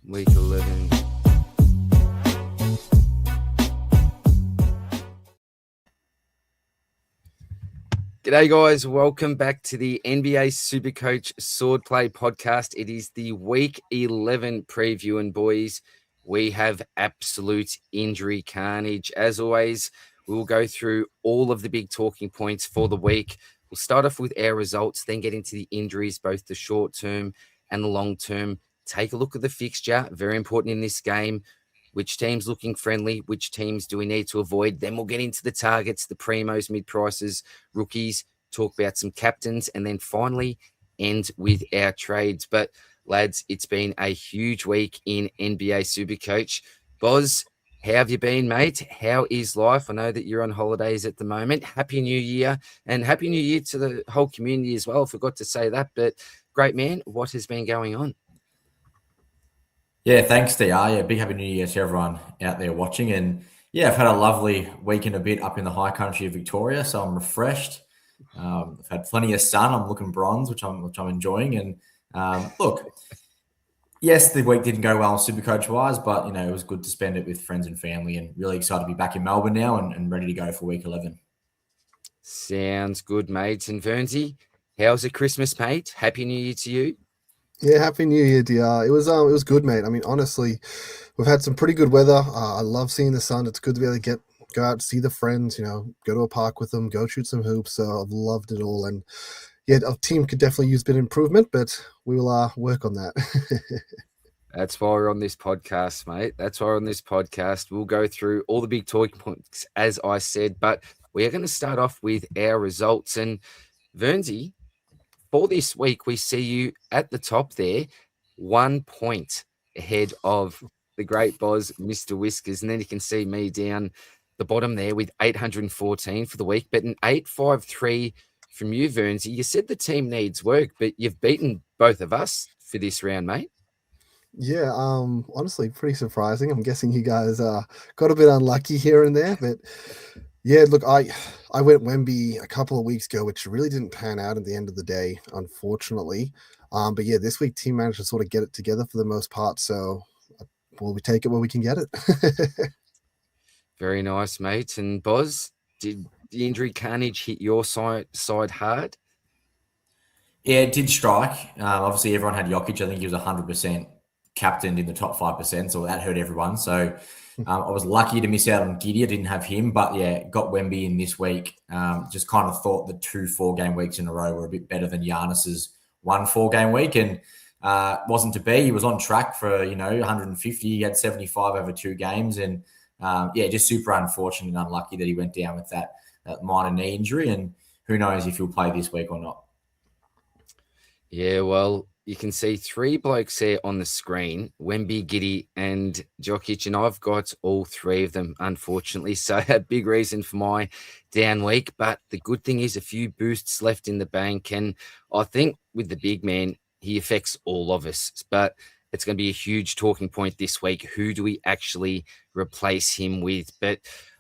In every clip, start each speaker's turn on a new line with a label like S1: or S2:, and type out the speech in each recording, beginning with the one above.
S1: week 11. G'day, guys. Welcome back to the NBA Supercoach Swordplay podcast. It is the week 11 preview, and boys, we have absolute injury carnage. As always, we will go through all of the big talking points for the week. We'll start off with our results, then get into the injuries, both the short term and the long term. Take a look at the fixture, very important in this game. Which team's looking friendly? Which teams do we need to avoid? Then we'll get into the targets, the primos, mid-prices, rookies, talk about some captains, and then finally end with our trades. But, lads, it's been a huge week in NBA Supercoach. Boz, how have you been, mate? How is life? I know that you're on holidays at the moment. Happy New Year, and Happy New Year to the whole community as well. Forgot to say that, but great, man. What has been going on?
S2: Yeah, thanks, DR. Yeah, big Happy New Year to everyone out there watching. And yeah, I've had a lovely week and a bit up in the high country of Victoria, so I'm refreshed. I've had plenty of sun. I'm looking bronze, which I'm enjoying. And look, yes, the week didn't go well Supercoach wise, but it was good to spend it with friends and family. And really excited to be back in Melbourne now and ready to go for week 11.
S1: Sounds good, mate. And Vernsey, how's the Christmas, mate? Happy New Year to you.
S3: Yeah, Happy New Year, DR. It was good, mate. I mean, honestly, we've had some pretty good weather. I love seeing the sun. It's good to be able to go out, see the friends, go to a park with them, go shoot some hoops. So I've loved it all. And yeah, our team could definitely use a bit of improvement, but we will work on that.
S1: That's why we're on this podcast, mate. That's why we're on this podcast. We'll go through all the big talking points, as I said, but we are going to start off with our results. And Vernsey, for this week, we see you at the top there, 1 point ahead of the great Boz, Mr. Whiskers. And then you can see me down the bottom there with 814 for the week, but an 853 from you, Vernsey. You said the team needs work, but you've beaten both of us for this round, mate.
S3: Yeah, honestly, pretty surprising. I'm guessing you guys got a bit unlucky here and there, but yeah, look, I went Wemby a couple of weeks ago, which really didn't pan out at the end of the day, unfortunately. But yeah, this week team managed to sort of get it together for the most part. So we take it where we can get it.
S1: Very nice, mate. And Boz, did the injury carnage hit your side hard?
S2: Yeah, it did strike. Obviously, everyone had Jokic. I think he was 100% captained in the top 5%, so that hurt everyone. So I was lucky to miss out on Giddey. I didn't have him, but yeah, got Wemby in this week. Just kind of thought the 2 4-game weeks in a row were a bit better than Giannis's 1 4-game week, and wasn't to be. He was on track for 150. He had 75 over 2 games, and yeah, just super unfortunate and unlucky that he went down with that minor knee injury. And who knows if he'll play this week or not.
S1: Yeah, well, you can see 3 blokes there on the screen, Wemby, Giddey, and Jokic, and I've got all 3 of them, unfortunately. So a big reason for my down week. But the good thing is a few boosts left in the bank. And I think with the big man, he affects all of us. But it's going to be a huge talking point this week. Who do we actually replace him with? But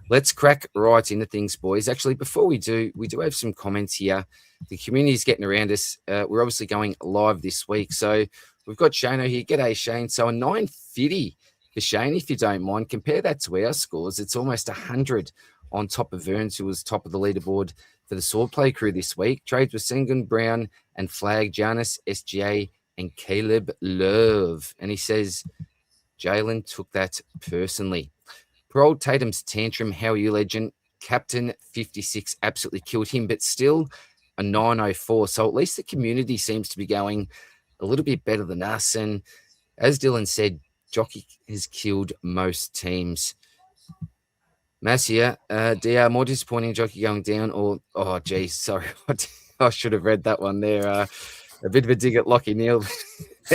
S1: let's crack right into things, boys. Actually, before we do have some comments here. The community is getting around us. We're obviously going live this week. So we've got Shano here. G'day, Shane. So a 950 for Shane, if you don't mind. Compare that to our scores. It's almost 100 on top of Verns, who was top of the leaderboard for the Swordplay crew this week. Trades with Sengun, Brown, and Flag, Giannis, SGA, and Caleb Love. And he says, Jalen took that personally. For old Tatum's tantrum, how are you, legend? Captain 56 absolutely killed him, but still a 904. So at least the community seems to be going a little bit better than us. And as Dylan said, Jockey has killed most teams. Massia, DR, more disappointing Jockey going down or, oh, geez, sorry. I should have read that one there. A bit of a dig at Lockie Neal.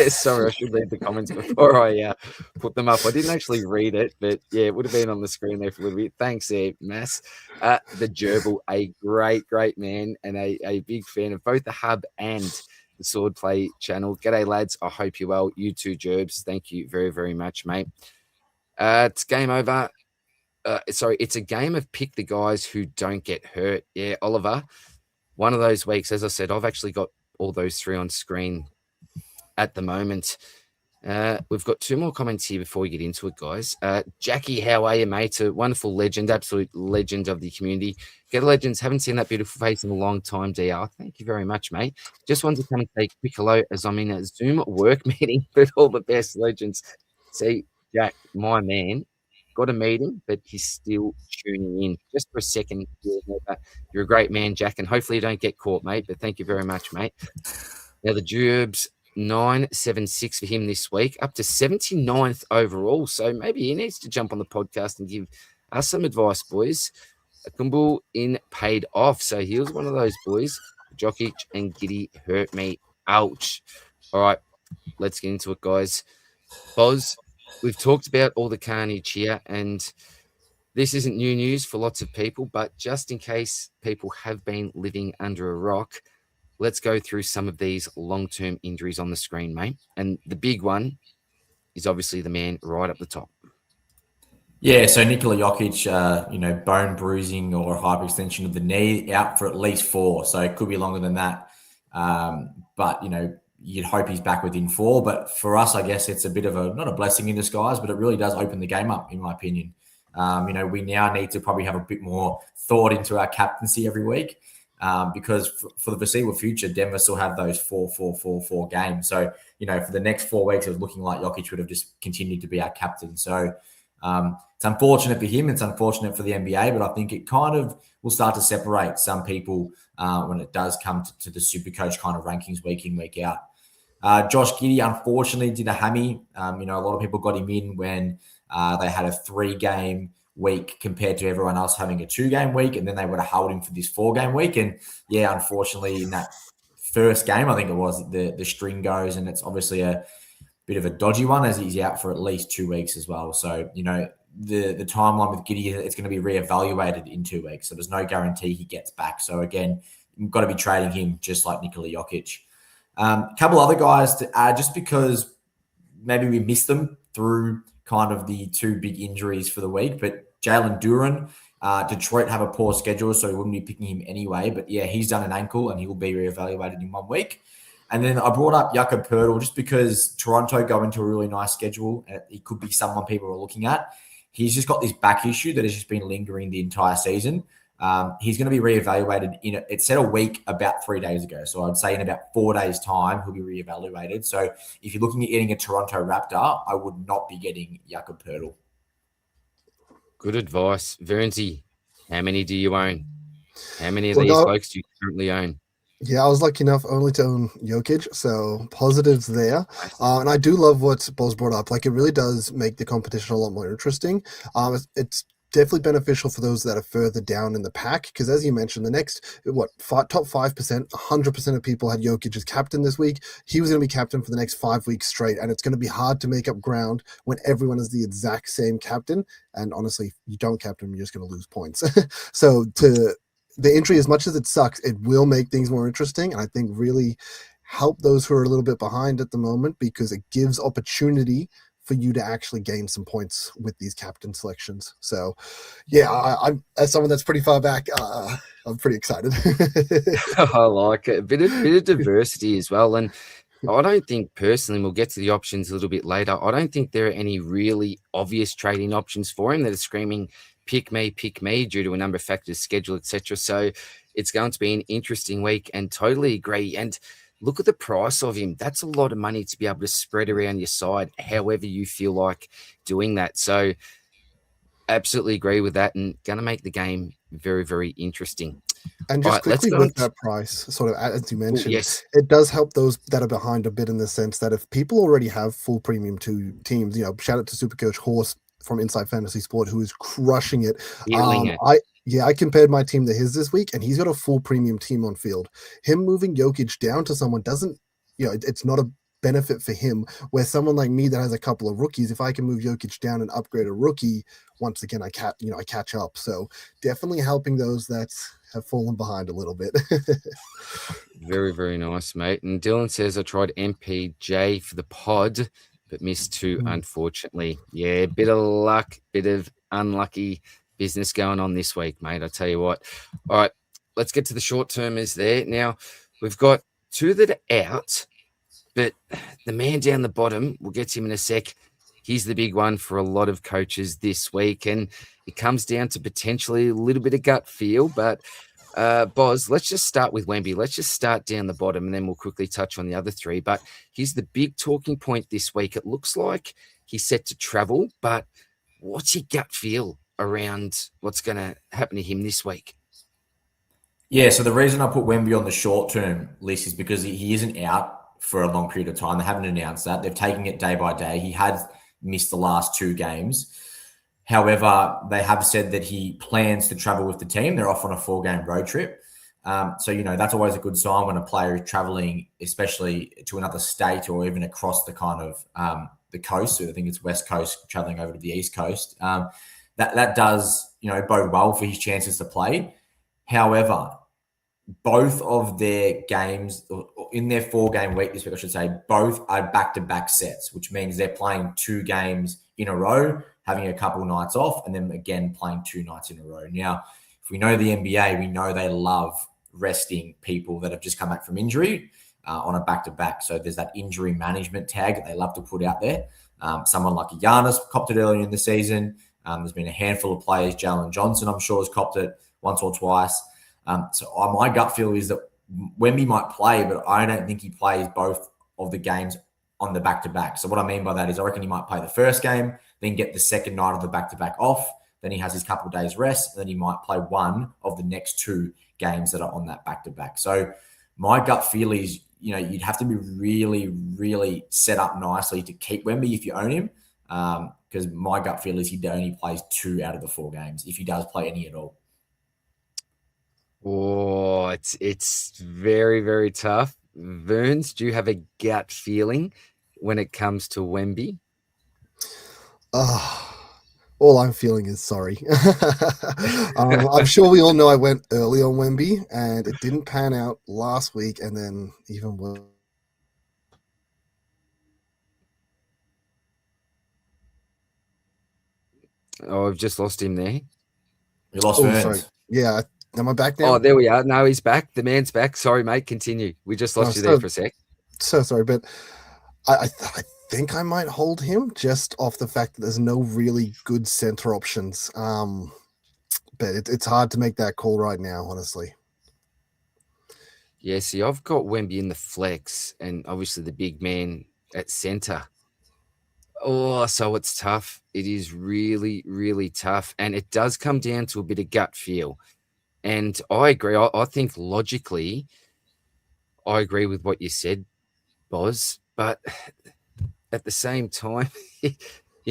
S1: Sorry, I should read the comments before I put them up. I didn't actually read it, but yeah, it would have been on the screen there for a little bit. Thanks there, Mass. The Gerbil, a great man and a big fan of both the Hub and the Swordplay channel. G'day, lads. I hope you're well. You too, Gerbs. Thank you very, very much, mate. It's game over. It's a game of pick the guys who don't get hurt. Yeah, Oliver, one of those weeks, as I said, I've actually got all those 3 on screen at the moment. We've got two more comments here before we get into it, guys. Jackie, how are you, mate? A wonderful legend, absolute legend of the community. Get legends, haven't seen that beautiful face in a long time, DR. Thank you very much, mate. Just wanted to come and say a quick hello as I'm in a Zoom work meeting with all the best legends. See, Jack, my man, got a meeting, but he's still tuning in. Just for a second, you're a great man, Jack, and hopefully you don't get caught, mate. But thank you very much, mate. Now, the Gerbs, 976 for him this week, up to 79th overall. So maybe he needs to jump on the podcast and give us some advice, boys. Kumbu in paid off. So he was one of those boys. Jokic and Giddey hurt me. Ouch. All right, let's get into it, guys. Boz, we've talked about all the carnage here, and this isn't new news for lots of people, but just in case people have been living under a rock, let's go through some of these long-term injuries on the screen, mate. And the big one is obviously the man right up the top.
S2: Yeah, so Nikola Jokic, bone bruising or hyperextension of the knee, out for at least 4. So it could be longer than that. But you'd hope he's back within 4. But for us, I guess it's a bit of not a blessing in disguise, but it really does open the game up, in my opinion. We now need to probably have a bit more thought into our captaincy every week. Because for the foreseeable future, Denver still have those 4 games. So, for the next 4 weeks, it was looking like Jokic would have just continued to be our captain. So it's unfortunate for him. It's unfortunate for the NBA, but I think it kind of will start to separate some people when it does come to the Supercoach kind of rankings week in, week out. Josh Giddey, unfortunately, did a hammy. A lot of people got him in when they had a 3-game week compared to everyone else having a 2-game week, and then they would have held him for this 4-game week. And yeah, unfortunately, in that first game, I think it was, the string goes, and it's obviously a bit of a dodgy one as he's out for at least 2 weeks as well. So, the timeline with Giddey, it's going to be reevaluated in 2 weeks. So there's no guarantee he gets back. So again, you've got to be trading him just like Nikola Jokic. A couple other guys to add, just because maybe we missed them through kind of the 2 big injuries for the week, but Jalen Duren, Detroit have a poor schedule, so we wouldn't be picking him anyway. But yeah, he's done an ankle and he will be reevaluated in 1 week. And then I brought up Jakob Poeltl just because Toronto go into a really nice schedule. And he could be someone people are looking at. He's just got this back issue that has just been lingering the entire season. He's going to be reevaluated it said a week about 3 days ago. So I'd say in about 4 days' time, he'll be reevaluated. So if you're looking at getting a Toronto Raptor, I would not be getting Jakob Poeltl.
S1: Good advice. Vernsey, how many do you own? How many of these folks do you currently own?
S3: Yeah, I was lucky enough only to own Jokic, so positives there. And I do love what Boz brought up. Like, it really does make the competition a lot more interesting. It's definitely beneficial for those that are further down in the pack, because as you mentioned, the next top 5%, 100% of people had Jokic as captain this week. He was going to be captain for the next 5 weeks straight, and it's going to be hard to make up ground when everyone is the exact same captain. And honestly, if you don't captain, you're just going to lose points. So the injury, as much as it sucks, it will make things more interesting, and I think really help those who are a little bit behind at the moment, because it gives opportunity for you to actually gain some points with these captain selections. So yeah, I'm as someone that's pretty far back, I'm pretty excited.
S1: I like it. A bit of diversity as well. And I don't think personally, we'll get to the options a little bit later, I don't think there are any really obvious trading options for him that are screaming pick me due to a number of factors, schedule, etc. So it's going to be an interesting week, and totally agree. And look at the price of him. That's a lot of money to be able to spread around your side however you feel like doing that. So absolutely agree with that, and going to make the game very, very interesting.
S3: And just quickly with that price, sort of as you mentioned,
S1: yes,
S3: it does help those that are behind a bit, in the sense that if people already have full premium to teams, shout out to Supercoach Horse from Inside Fantasy Sport, who is crushing it. I compared my team to his this week, and he's got a full premium team on field. Him moving Jokic down to someone doesn't, it's not a benefit for him, where someone like me that has a couple of rookies, if I can move Jokic down and upgrade a rookie, once again, I catch up. So definitely helping those that have fallen behind a little bit.
S1: Very, very nice, mate. And Dylan says, I tried MPJ for the pod, but missed 2, unfortunately. Yeah, bit of luck, bit of unlucky business going on this week, mate. I tell you what. All right, let's get to the short termers there. Now, we've got 2 that are out, But the man down the bottom, we'll get to him in a sec. He's the big one for a lot of coaches this week. And it comes down to potentially a little bit of gut feel. But Boz, let's just start with Wemby. Let's just start down the bottom and then we'll quickly touch on the other three. But here's the big talking point this week. It looks like he's set to travel, but what's your gut feel around what's going to happen to him this week?
S2: Yeah, so the reason I put Wemby on the short-term list is because he isn't out for a long period of time. They haven't announced that. They're taking it day by day. He had missed the last 2 games. However, they have said that he plans to travel with the team. They're off on a 4-game road trip. So, that's always a good sign when a player is traveling, especially to another state or even across the kind of the coast. So I think it's West Coast traveling over to the East Coast. That does, bode well for his chances to play. However, both of their games in their 4-game week this week, I should say, both are back-to-back sets, which means they're playing 2 games in a row, having a couple nights off, and then again playing 2 nights in a row. Now, if we know the NBA, we know they love resting people that have just come back from injury on a back-to-back. So there's that injury management tag that they love to put out there. Someone like Giannis copped it earlier in the season. There's been a handful of players. Jalen Johnson, I'm sure, has copped it once or twice. So my gut feel is that Wemby might play, but I don't think he plays both of the games on the back-to-back. So what I mean by that is I reckon he might play the first game, then get the second night of the back-to-back off. Then he has his couple of days rest, and then he might play one of the next 2 games that are on that back-to-back. So my gut feel is, you'd have to be really, really set up nicely to keep Wemby if you own him. Because my gut feel is he only plays 2 out of the 4 games, if he does play any at all.
S1: Oh, it's very, very tough. Verns, do you have a gut feeling when it comes to Wemby?
S3: All I'm feeling is sorry. I'm sure we all know I went early on Wemby, and it didn't pan out last week, and then even worse.
S1: Oh, I've just lost him there.
S2: We lost Verns.
S3: Sorry. Yeah. Am I back now?
S1: Oh, there we are. No, he's back. The man's back. Sorry, mate. Continue. We just lost you there for a sec.
S3: So sorry, but I think I might hold him just off the fact that there's no really good center options. But it's hard to make that call right now, honestly.
S1: Yeah, see, I've got Wemby in the flex and obviously the big man at center. Oh, so it's tough. It is really, really tough. And it does come down to a bit of gut feel. And I agree. I think logically, I agree with what you said, Boz. But at the same time, who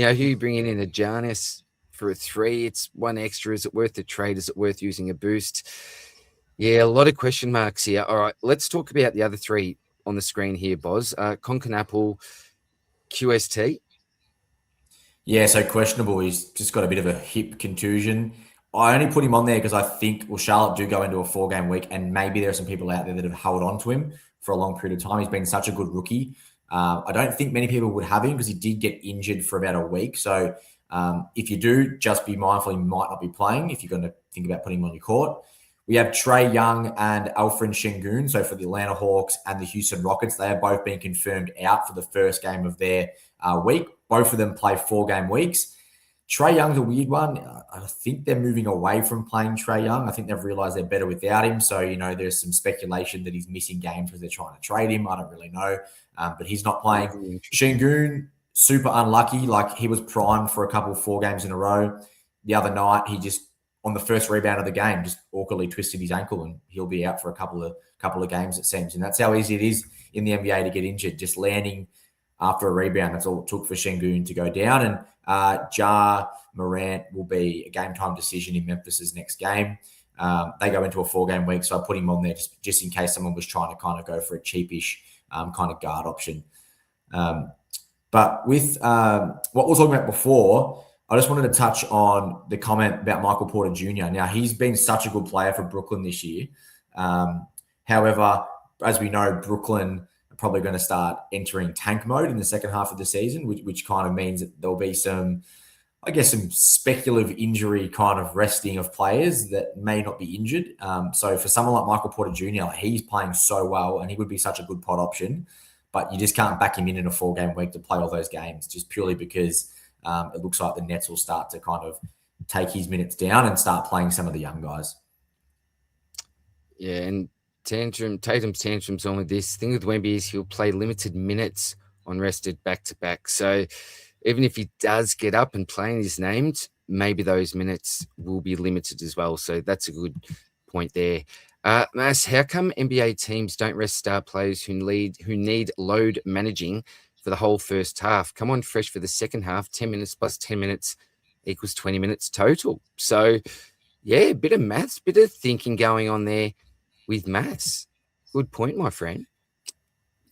S1: you bringing in a Giannis for a 3? It's 1 extra. Is it worth the trade? Is it worth using a boost? Yeah, a lot of question marks here. All right, let's talk about the other 3 on the screen here, Boz. Concanapple, QST.
S2: Yeah, so questionable. He's just got a bit of a hip contusion. I only put him on there because I think, Charlotte do go into a 4-game week, and maybe there are some people out there that have held on to him for a long period of time. He's been such a good rookie. I don't think many people would have him because he did get injured for about a week. So if you do, just be mindful he might not be playing if you're going to think about putting him on your court. We have Trae Young and Alfred Şengün. So for the Atlanta Hawks and the Houston Rockets, they have both been confirmed out for the first game of their week. Both of them play 4-game weeks. Trae Young's a weird one. I think they're moving away from playing Trae Young. I think they've realized they're better without him. So, there's some speculation that he's missing games because they're trying to trade him. I don't really know. But he's not playing. Şengün, super unlucky. Like, he was primed for a couple of 4 games in a row. The other night, he just, on the first rebound of the game, just awkwardly twisted his ankle, and he'll be out for a couple of games, it seems. And that's how easy it is in the NBA to get injured, just landing after a rebound. That's all it took for Şengün to go down. And Ja Morant will be a game-time decision in Memphis' next game. They go into a 4-game week, so I put him on there just in case someone was trying to kind of go for a cheapish kind of guard option. But with what we were talking about before, I just wanted to touch on the comment about Michael Porter Jr. Now, he's been such a good player for Brooklyn this year. However, as we know, Brooklyn are probably going to start entering tank mode in the second half of the season, which kind of means that there'll be some speculative injury kind of resting of players that may not be injured. So for someone like Michael Porter Jr., he's playing so well and he would be such a good pod option. but you just can't back him in a 4-game week to play all those games, just purely because it looks like the Nets will start to kind of take his minutes down and start playing some of the young guys.
S1: Yeah, and Tatum's tantrums on with this. Thing with Wemby is he'll play limited minutes on rested back-to-back. So even if he does get up and play and is named, maybe those minutes will be limited as well. So that's a good point there. Mas, how come NBA teams don't rest star players who need load managing for the whole first half? Come on fresh for the second half, 10 minutes plus 10 minutes equals 20 minutes total. So, yeah, a bit of maths, bit of thinking going on there with maths. Good point, my friend.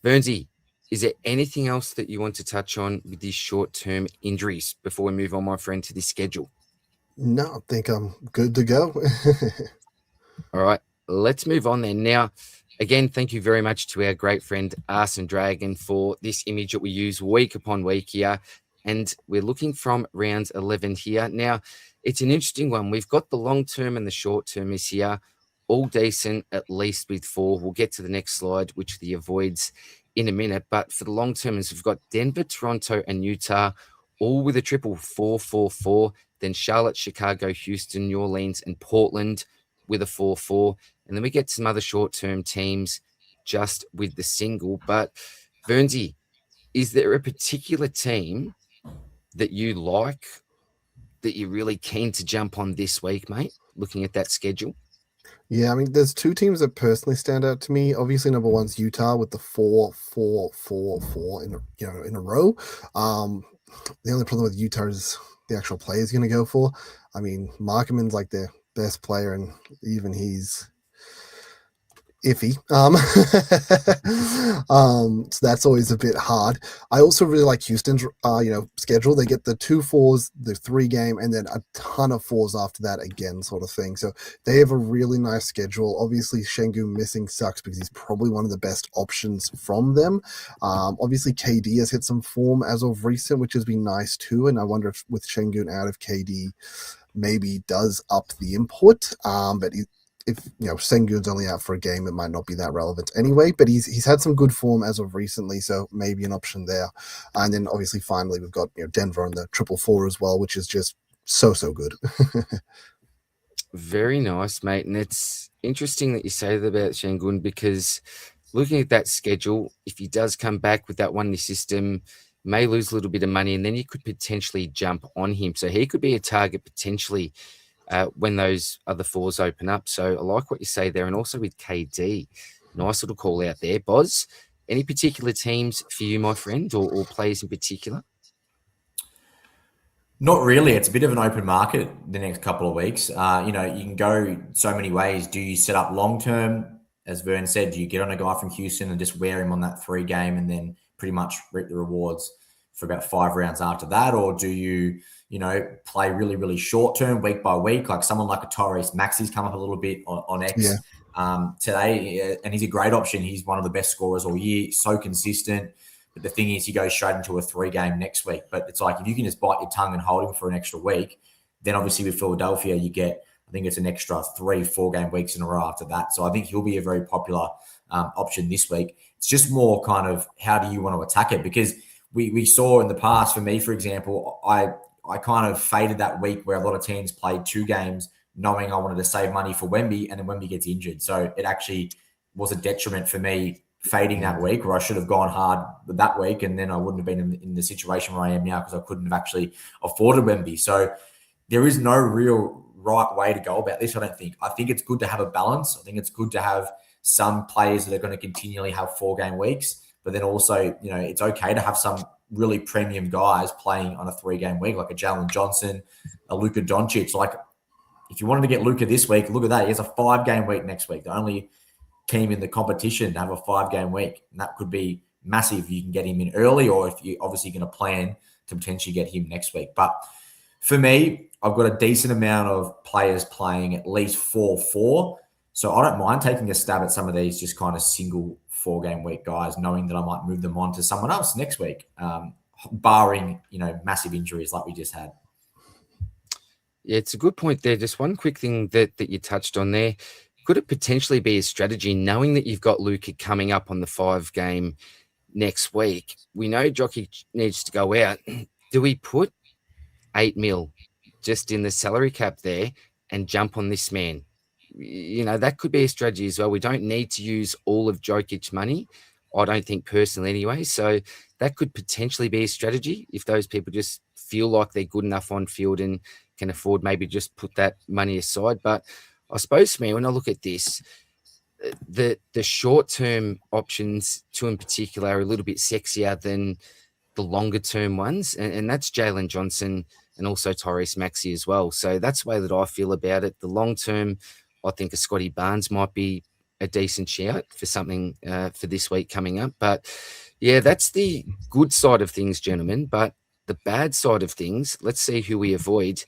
S1: Burnsy, is there anything else that you want to touch on with these short-term injuries before we move on, my friend, to this schedule?
S3: No, I think I'm good to go.
S1: All right, let's move on then. Now, again, thank you very much to our great friend Arson Dragon for this image that we use week upon week here. And we're looking from round 11 here. Now, it's an interesting one. We've got the long term and the short term is here. All decent, at least with 4. We'll get to the next slide, which the avoids in a minute. But for the long termers, we've got Denver, Toronto, and Utah, all with a triple 4-4-4. Then Charlotte, Chicago, Houston, New Orleans, and Portland with a 4-4. And then we get some other short-term teams just with the single. But Vernsey, is there a particular team that you like, that you're really keen to jump on this week, mate, looking at that schedule?
S3: Yeah, I mean, there's 2 teams that personally stand out to me. Obviously, number one's Utah with the 4-4-4-4 in a row. The only problem with Utah is the actual play is going to go for. I mean, Markman's like their best player, and even he's iffy. So that's always a bit hard. I also really like Houston's schedule. They get the 2 4s, the 3 game, and then a ton of 4s after that again, sort of thing. So they have a really nice schedule. Obviously, Şengün missing sucks because he's probably one of the best options from them. Obviously, KD has hit some form as of recent, which has been nice too. And I wonder if with Şengün out, if KD maybe does up the input. But if Şengün's only out for a game, it might not be that relevant anyway. But he's had some good form as of recently, so maybe an option there. And then obviously, finally, we've got Denver on the 4-4 as well, which is just so good.
S1: Very nice, mate. And it's interesting that you say that about Şengün, because looking at that schedule, if he does come back with that one in the system, may lose a little bit of money, and then you could potentially jump on him. So he could be a target potentially when those other 4s open up. So I like what you say there. And also with KD, nice little call out there. Boz, any particular teams for you, my friend, or players in particular?
S2: Not really. It's a bit of an open market the next couple of weeks. You can go so many ways. Do you set up long-term? As Vern said, do you get on a guy from Houston and just wear him on that 3 game and then pretty much reap the rewards for about 5 rounds after that? Or do you play really, really short term, week by week, like someone like a Tyrese Maxey's come up a little bit on X today, and he's a great option. He's one of the best scorers all year, so consistent. But the thing is, he goes straight into a 3 game next week. But it's like, if you can just bite your tongue and hold him for an extra week, then obviously with Philadelphia, you get, I think it's an extra 3-4 game weeks in a row after that. So I think he'll be a very popular option this week. It's just more kind of, how do you want to attack it? Because we saw in the past, for me, for example, I kind of faded that week where a lot of teams played 2 games knowing I wanted to save money for Wemby, and then Wemby gets injured. So it actually was a detriment for me fading that week, where I should have gone hard that week, and then I wouldn't have been in the situation where I am now because I couldn't have actually afforded Wemby. So there is no real right way to go about this, I don't think. I think it's good to have a balance. I think it's good to have some players that are going to continually have 4-game weeks, but then also, it's okay to have some really premium guys playing on a 3-game week, like a Jalen Johnson, a Luka Doncic. Like, if you wanted to get Luka this week, look at that. He has a 5-game week next week. The only team in the competition to have a 5-game week. And that could be massive if you can get him in early, or if you're obviously going to plan to potentially get him next week. But for me, I've got a decent amount of players playing at least 4-4. So I don't mind taking a stab at some of these just kind of single 4-game week guys, knowing that I might move them on to someone else next week, barring, massive injuries like we just had.
S1: Yeah, it's a good point there. Just one quick thing that you touched on there. Could it potentially be a strategy, knowing that you've got Luka coming up on the 5-game next week. We know Jokic needs to go out. Do we put 8 mil just in the salary cap there and jump on this man? You know, that could be a strategy as well. We don't need to use all of Jokic's money, I don't think, personally anyway. So that could potentially be a strategy if those people just feel like they're good enough on field and can afford maybe just put that money aside. But I suppose for me, when I look at this, the short-term options, two in particular, are a little bit sexier than the longer-term ones, and that's Jalen Johnson and also Tyrese Maxey as well. So that's the way that I feel about it. The long-term, I think a Scotty Barnes might be a decent shout for something for this week coming up. But yeah, that's the good side of things, gentlemen. But the bad side of things, let's see who we avoid.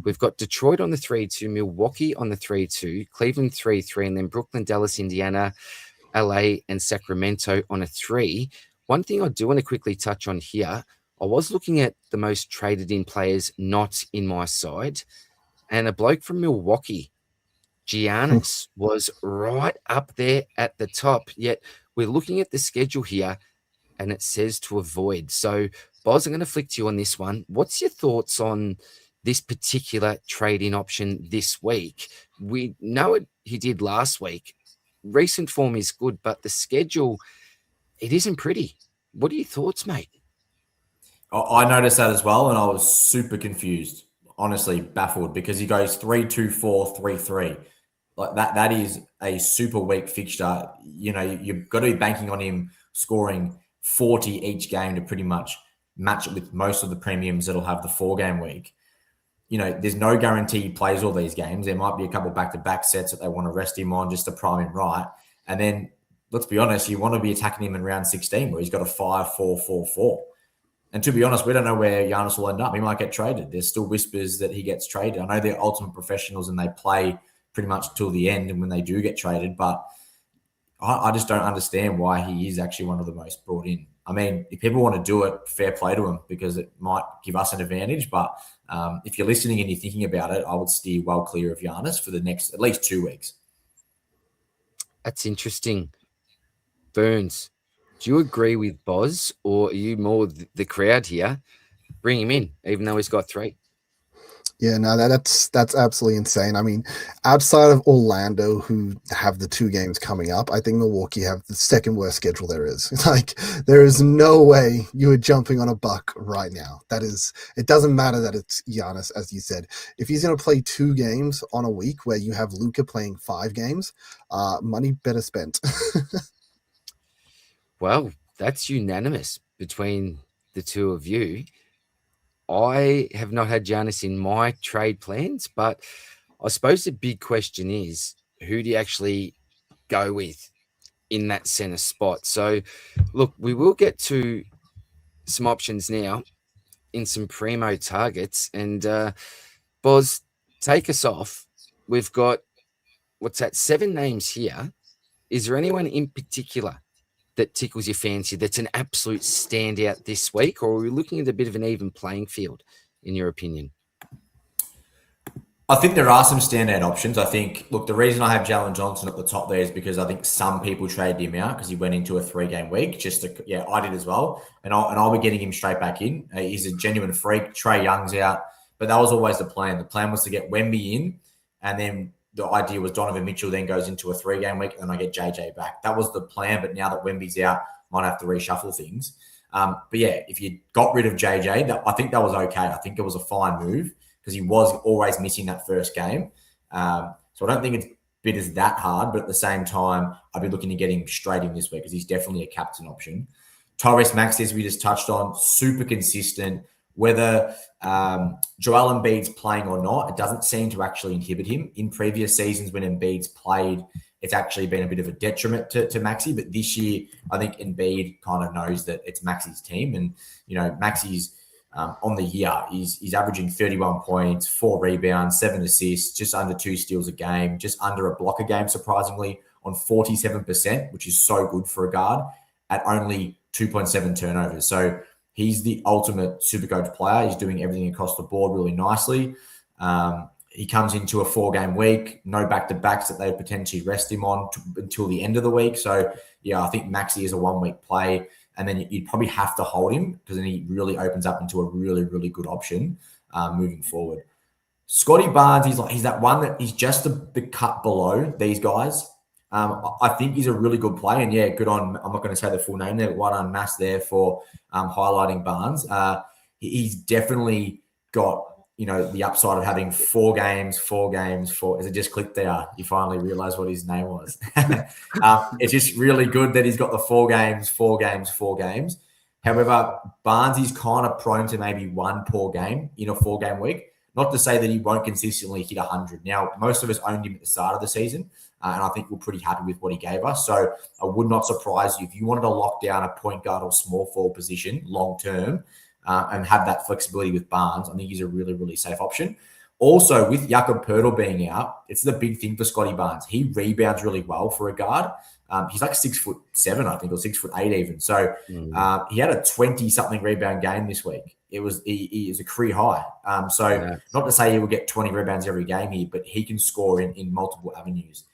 S1: We've got Detroit on the 3-2, Milwaukee on the 3-2, Cleveland 3-3, and then Brooklyn, Dallas, Indiana, LA, and Sacramento on a 3. One thing I do want to quickly touch on here, I was looking at the most traded in players not in my side, and a bloke from Milwaukee, Giannis, was right up there at the top. Yet we're looking at the schedule here, and it says to avoid. So, Boz, I'm going to flick to you on this one. What's your thoughts on this particular trade-in option this week? We know it he did last week. Recent form is good, but the schedule, it isn't pretty. What are your thoughts, mate?
S2: I noticed that as well, and I was super confused, honestly, baffled, because he goes 3-2-4, 3-3. Like that is a super weak fixture. You know, you've got to be banking on him scoring 40 each game to pretty much match it with most of the premiums that'll have the 4-game week. You know, there's no guarantee he plays all these games. There might be a couple back-to-back sets that they want to rest him on just to prime him right. And then, let's be honest, you want to be attacking him in round 16 where he's got a 5-4-4-4. And to be honest, we don't know where Giannis will end up. He might get traded. There's still whispers that he gets traded. I know they're ultimate professionals and they play pretty much till the end and when they do get traded, but I just don't understand why he is actually one of the most brought in. I mean, if people want to do it, fair play to him because it might give us an advantage. But if you're listening and you're thinking about it, I would steer well clear of Giannis for the next at least 2 weeks.
S1: That's interesting. Burns, do you agree with Boz, or are you more the crowd here? Bring him in, even though he's got 3.
S3: Yeah, no, that's absolutely insane. I mean, outside of Orlando, who have the 2 games coming up, I think Milwaukee have the second worst schedule there is. Like, there is no way you are jumping on a buck right now. It doesn't matter that it's Giannis, as you said. If he's going to play 2 games on a week where you have Luka playing 5 games, money better spent.
S1: Well, that's unanimous between the two of you. I have not had Giannis in my trade plans, but I suppose the big question is, who do you actually go with in that center spot? So, look, we will get to some options now in some primo targets. And, Boz, take us off. We've got, 7 names here. Is there anyone in particular that tickles your fancy that's an absolute standout this week, or are we looking at a bit of an even playing field, in your opinion?
S2: I think there are some standout options. I think, look, the reason I have Jalen Johnson at the top there is because I think some people traded him out because he went into a 3-game week. I did as well. And I'll be getting him straight back in. He's a genuine freak. Trae Young's out. But that was always the plan. The plan was to get Wemby in, and then the idea was Donovan Mitchell then goes into a 3-game week, and then I get JJ back. That was the plan, but now that Wemby's out, might have to reshuffle things. But yeah, if you got rid of JJ, I think that was okay. I think it was a fine move because he was always missing that first game. So I don't think it's bit as that hard, but at the same time, I'd be looking to get him straight in this week because he's definitely a captain option. Tyrese Maxey, as we just touched on, super consistent. Whether Joel Embiid's playing or not, it doesn't seem to actually inhibit him. In previous seasons when Embiid's played, it's actually been a bit of a detriment to Maxey. But this year, I think Embiid kind of knows that it's Maxey's team. And, you know, Maxey's on the year, he's averaging 31 points, 4 rebounds, 7 assists, just under 2 steals a game, just under a block a game, surprisingly, on 47%, which is so good for a guard, at only 2.7 turnovers. So he's the ultimate Supercoach player. He's doing everything across the board really nicely. He comes into a 4-game week, no back-to-backs that they potentially rest him on until the end of the week. So, yeah, I think Maxey is a 1-week play. and then you'd probably have to hold him because then he really opens up into a really, really good option moving forward. Scotty Barnes, he's that one that he's just a bit cut below these guys. I think he's a really good player, and yeah, good on. I'm not going to say the full name there, but one on Mass there for highlighting Barnes. He's definitely got the upside of having 4 games. As it just clicked there, you finally realize what his name was. It's just really good that he's got the 4 games. However, Barnes is kind of prone to maybe one poor game in a 4-game week. Not to say that he won't consistently hit 100. Now, most of us owned him at the start of the season, and I think we're pretty happy with what he gave us. So I would not surprise you if you wanted to lock down a point guard or small forward position long term and have that flexibility with Barnes. I think he's a really, really safe option. Also, with Jakob Poeltl being out, it's the big thing for Scotty Barnes. He rebounds really well for a guard. He's like 6'7", I think, or 6'8" even. So he had a 20-something rebound game this week. He is a career high. Not to say he will get 20 rebounds every game here, but he can score in multiple avenues.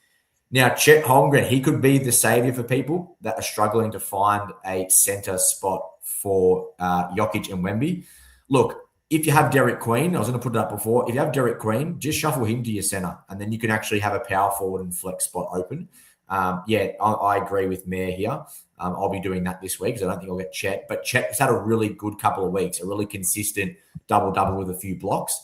S2: Now, Chet Holmgren, he could be the savior for people that are struggling to find a center spot for Jokic and Wemby. Look, if you have Derek Queen, I was going to put it up before, if you have Derek Queen, just shuffle him to your center, and then you can actually have a power forward and flex spot open. I agree with Mayor here. I'll be doing that this week because I don't think I'll get Chet. But Chet's had a really good couple of weeks, a really consistent double-double with a few blocks.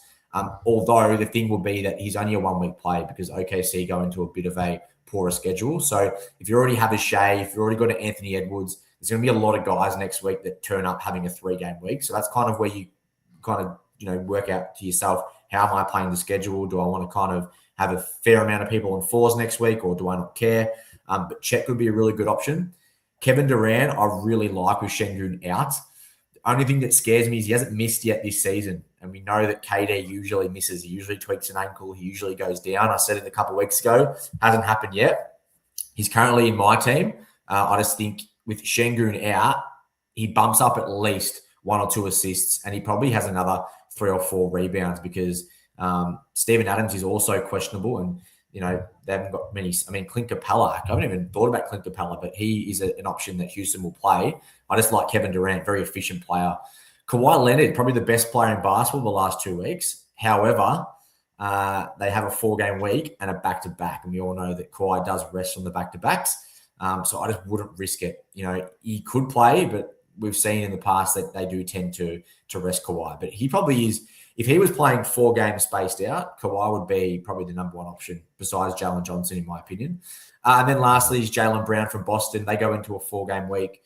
S2: Although the thing will be that he's only a 1-week play because OKC go into a bit of a poorer schedule. So if you already have a Shea, if you already got an Anthony Edwards, there's going to be a lot of guys next week that turn up having a 3-game week. So that's kind of where you kind of work out to yourself, how am I playing the schedule? Do I want to kind of have a fair amount of people on 4s next week, or do I not care? But Chet could be a really good option. Kevin Durant, I really like with Şengün out. The only thing that scares me is he hasn't missed yet this season. And we know that KD usually misses. He usually tweaks an ankle. He usually goes down. I said it a couple of weeks ago. Hasn't happened yet. He's currently in my team. I just think with Şengün out, he bumps up at least 1 or 2 assists, and he probably has another 3 or 4 rebounds because Steven Adams is also questionable, and they haven't got many. I mean, Clint Capella, I haven't even thought about Clint Capella, but he is an option that Houston will play. I just like Kevin Durant, very efficient player. Kawhi Leonard, probably the best player in basketball the last 2 weeks. However, they have a 4-game week and a back-to-back, and we all know that Kawhi does rest on the back-to-backs. So I just wouldn't risk it. He could play, but we've seen in the past that they do tend to rest Kawhi. But he probably is. If he was playing 4 games spaced out, Kawhi would be probably the number 1 option besides Jalen Johnson, in my opinion. And then lastly is Jaylen Brown from Boston. They go into a 4-game week.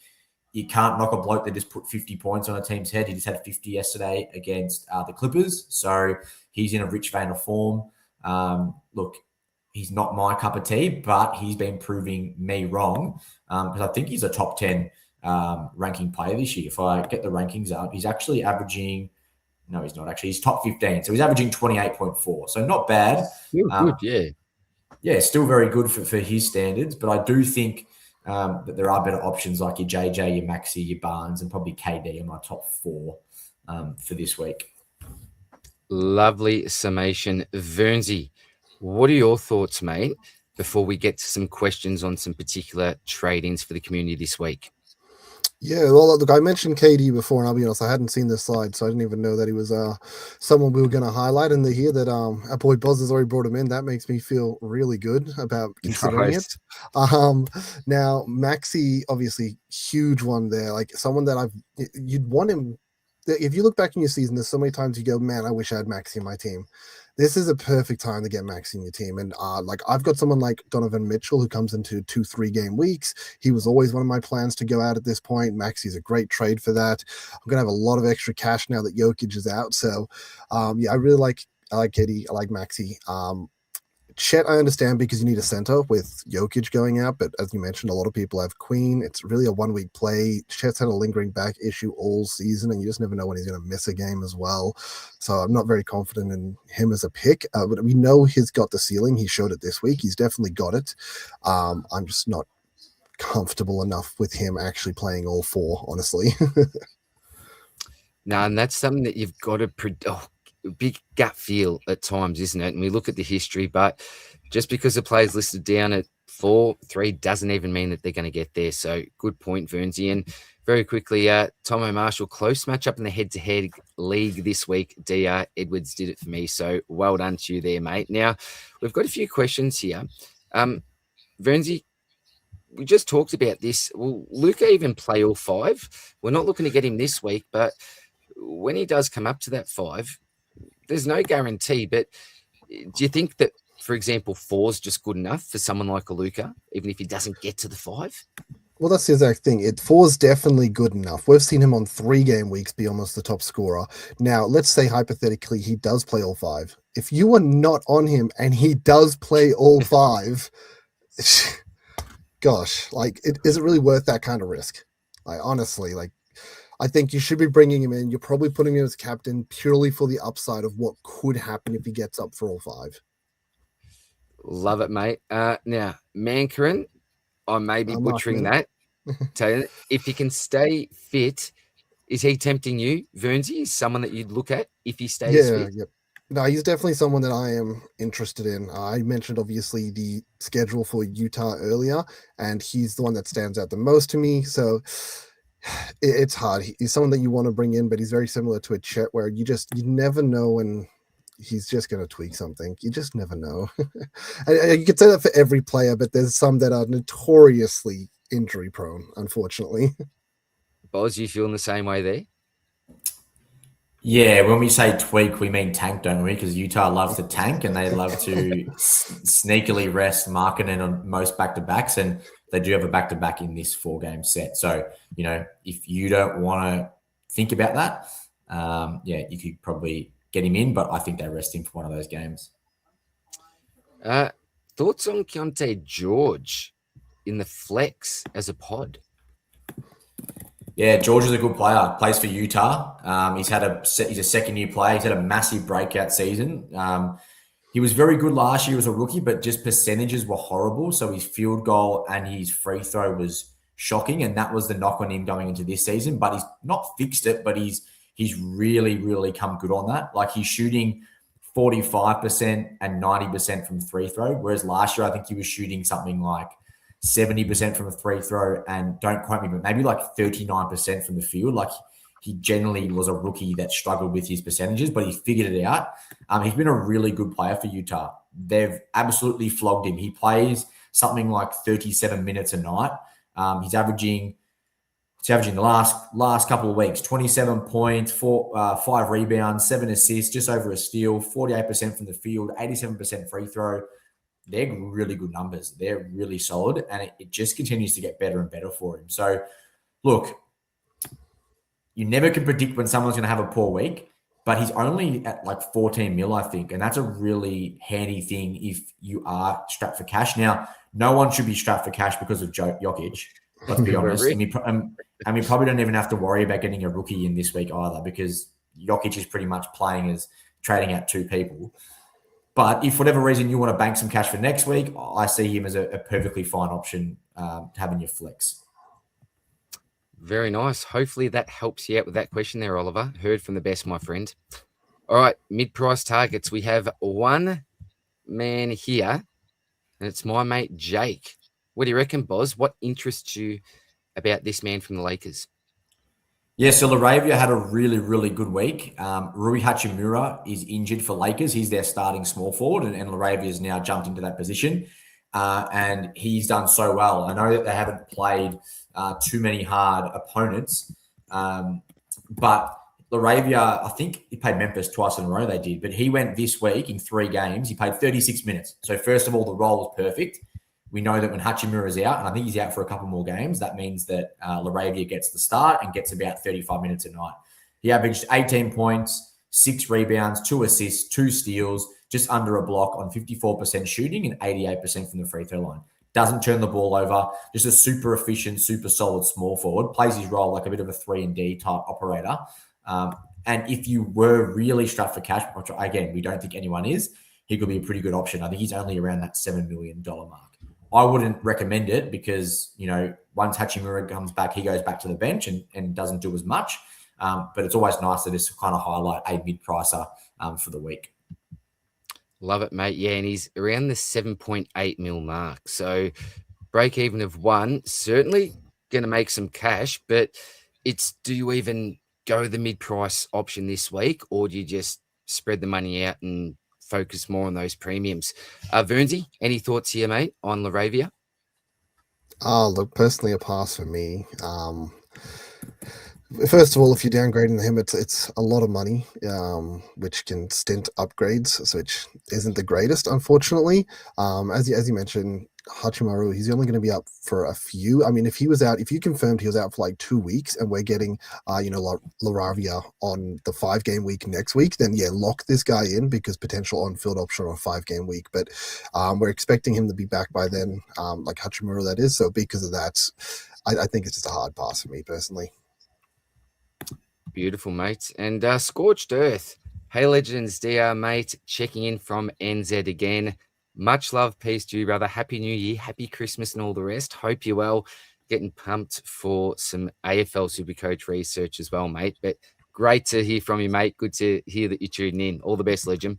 S2: You can't knock a bloke that just put 50 points on a team's head. He just had 50 yesterday against the Clippers. So he's in a rich vein of form. Look, he's not my cup of tea, but he's been proving me wrong because I think he's a top 10 ranking player this year. If I get the rankings up, he's actually averaging – no, he's not actually. He's top 15. So he's averaging 28.4. So not bad.
S1: Still good, yeah.
S2: Yeah, still very good for his standards. But I do think that there are better options like your JJ, your Maxey, your Barnes, and probably KD in my top 4 for this week.
S1: Lovely summation. Vernsey, what are your thoughts, mate, before we get to some questions on some particular trade-ins for the community this week?
S3: Yeah, well, look, I mentioned KD before, and I'll be honest, I hadn't seen this slide, so I didn't even know that he was someone we were going to highlight. And to hear that our boy Buzz has already brought him in, that makes me feel really good about considering it. Now, Maxey, obviously, huge one there, like someone that you'd want him. If you look back in your season, there's so many times you go, man, I wish I had Maxey in my team. This is a perfect time to get Maxey in your team. And I've got someone like Donovan Mitchell who comes into 2-3 game weeks. He was always one of my plans to go out at this point. Maxey's a great trade for that. I'm going to have a lot of extra cash now that Jokic is out. So, I really like Giddey. I like Maxey. Chet, I understand because you need a center with Jokic going out, but as you mentioned, a lot of people have Queen. It's really a 1-week play. Chet's had a lingering back issue all season, and you just never know when he's going to miss a game as well. So I'm not very confident in him as a pick, but we know he's got the ceiling. He showed it this week. He's definitely got it. I'm just not comfortable enough with him actually playing all 4, honestly.
S1: No, and that's something that you've got to big gut feel at times, isn't it? And we look at the history, but just because a player's listed down at 4-3 doesn't even mean that they're going to get there. So good point, Vernsey. And Very quickly, Tomo Marshall, close matchup in the head-to-head league this week. DR Edwards did it for me, so well done to you there, mate. Now, we've got a few questions here. Vernsey, we just talked about this. Will Luca even play all 5? We're not looking to get him this week, but when he does come up to that 5, there's no guarantee. But do you think that, for example, 4 is just good enough for someone like a Luca, even if he doesn't get to the 5?
S3: Well, that's the exact thing. 4 is definitely good enough. We've seen him on 3 game weeks be almost the top scorer. Now, let's say hypothetically he does play all 5. If you are not on him and he does play all 5, gosh, like, is it really worth that kind of risk? Like, honestly, like, I think you should be bringing him in. You're probably putting him as captain purely for the upside of what could happen if he gets up for all 5.
S1: Love it, mate. Now, Mankaran, I may be butchering that. Tell you, if he can stay fit, is he tempting you? Vernsey is someone that you'd look at if he stays fit?
S3: Yep. No, he's definitely someone that I am interested in. I mentioned, obviously, the schedule for Utah earlier, and he's the one that stands out the most to me. So it's hard. He's someone that you want to bring in, but he's very similar to a Chet, where you never know when he's just going to tweak something. You just never know. You could say that for every player, but there's some that are notoriously injury prone, unfortunately.
S1: Boz, you feeling the same way there?
S2: Yeah, when we say tweak, we mean tank, don't we? Because Utah loves to tank and they love to sneakily rest Markkanen on most back-to-backs, and they do have a back-to-back in this 4-game set. So, if you don't want to think about that, you could probably get him in, but I think they rest him for one of those games.
S1: Thoughts on Keontae George in the flex as a pod?
S2: Yeah, George is a good player. Plays for Utah. He's a second-year player. He's had a massive breakout season. He was very good last year as a rookie, but just percentages were horrible. So his field goal and his free throw was shocking, and that was the knock on him going into this season. But he's not fixed it, but he's really, really come good on that. Like, he's shooting 45% and 90% from free throw, whereas last year I think he was shooting something like 70% from a free throw, and don't quote me, but maybe like 39% from the field. Like, he generally was a rookie that struggled with his percentages, but he figured it out. He's been a really good player for Utah. They've absolutely flogged him. He plays something like 37 minutes a night. He's averaging the last couple of weeks, 27 points, 5 rebounds, 7 assists, just over a steal, 48% from the field, 87% free throw. They're really good numbers. They're really solid, and it just continues to get better and better for him. So, look, you never can predict when someone's going to have a poor week, but he's only at like 14 mil, I think, and that's a really handy thing if you are strapped for cash. Now, no one should be strapped for cash because of Jokic, let's be honest. And we probably don't even have to worry about getting a rookie in this week either, because Jokic is pretty much playing as trading out 2 people. But if for whatever reason you want to bank some cash for next week, I see him as a perfectly fine option to have in your flex.
S1: Very nice. Hopefully that helps you out with that question there, Oliver. Heard from the best, my friend. All right, mid-price targets. We have one man here, and it's my mate Jake. What do you reckon, Boz? What interests you about this man from the Lakers?
S2: Yeah, so Laravia had a really, really good week. Rui Hachimura is injured for Lakers. He's their starting small forward, and Laravia has now jumped into that position. And he's done so well. I know that they haven't played too many hard opponents, but Laravia, I think he played Memphis twice in a row, they did, but he went this week in 3 games. He played 36 minutes. So first of all, the role was perfect. We know that when Hachimura is out, and I think he's out for a couple more games, that means that Laravia gets the start and gets about 35 minutes a night. He averaged 18 points, 6 rebounds, 2 assists, 2 steals, just under a block on 54% shooting and 88% from the free throw line. Doesn't turn the ball over. Just a super efficient, super solid small forward. Plays his role like a bit of a 3-and-D type operator. And if you were really strapped for cash, which again, we don't think anyone is, he could be a pretty good option. I think he's only around that $7 million mark. I wouldn't recommend it because, once Hachimura comes back, he goes back to the bench and doesn't do as much. But it's always nice to just kind of highlight a mid-pricer for the week.
S1: Love it, mate. Yeah, and he's around the 7.8 mil mark. So break even of 1, certainly going to make some cash, but do you even go the mid-price option this week, or do you just spread the money out and focus more on those premiums? Vernsey, any thoughts here, mate, on Laravia?
S3: Look, personally, a pass for me. First of all, if you're downgrading him, it's a lot of money, which can stint upgrades, so which isn't the greatest, unfortunately. As you mentioned, Hachimaru, he's only going to be up for a few. I mean, if you confirmed he was out for like 2 weeks, and we're getting, Laravia on the 5-game week next week, then yeah, lock this guy in, because potential on-field option on a 5-game week. But we're expecting him to be back by then, like Hachimaru, that is. So because of that, I think it's just a hard pass for me personally.
S1: Beautiful, mate. And Scorched Earth. Hey, Legends DR, mate, checking in from NZ again. Much love, peace to you, brother. Happy New Year, happy Christmas, and all the rest. Hope you're well. Getting pumped for some AFL Supercoach research as well, mate. But great to hear from you, mate. Good to hear that you're tuning in. All the best, Legend.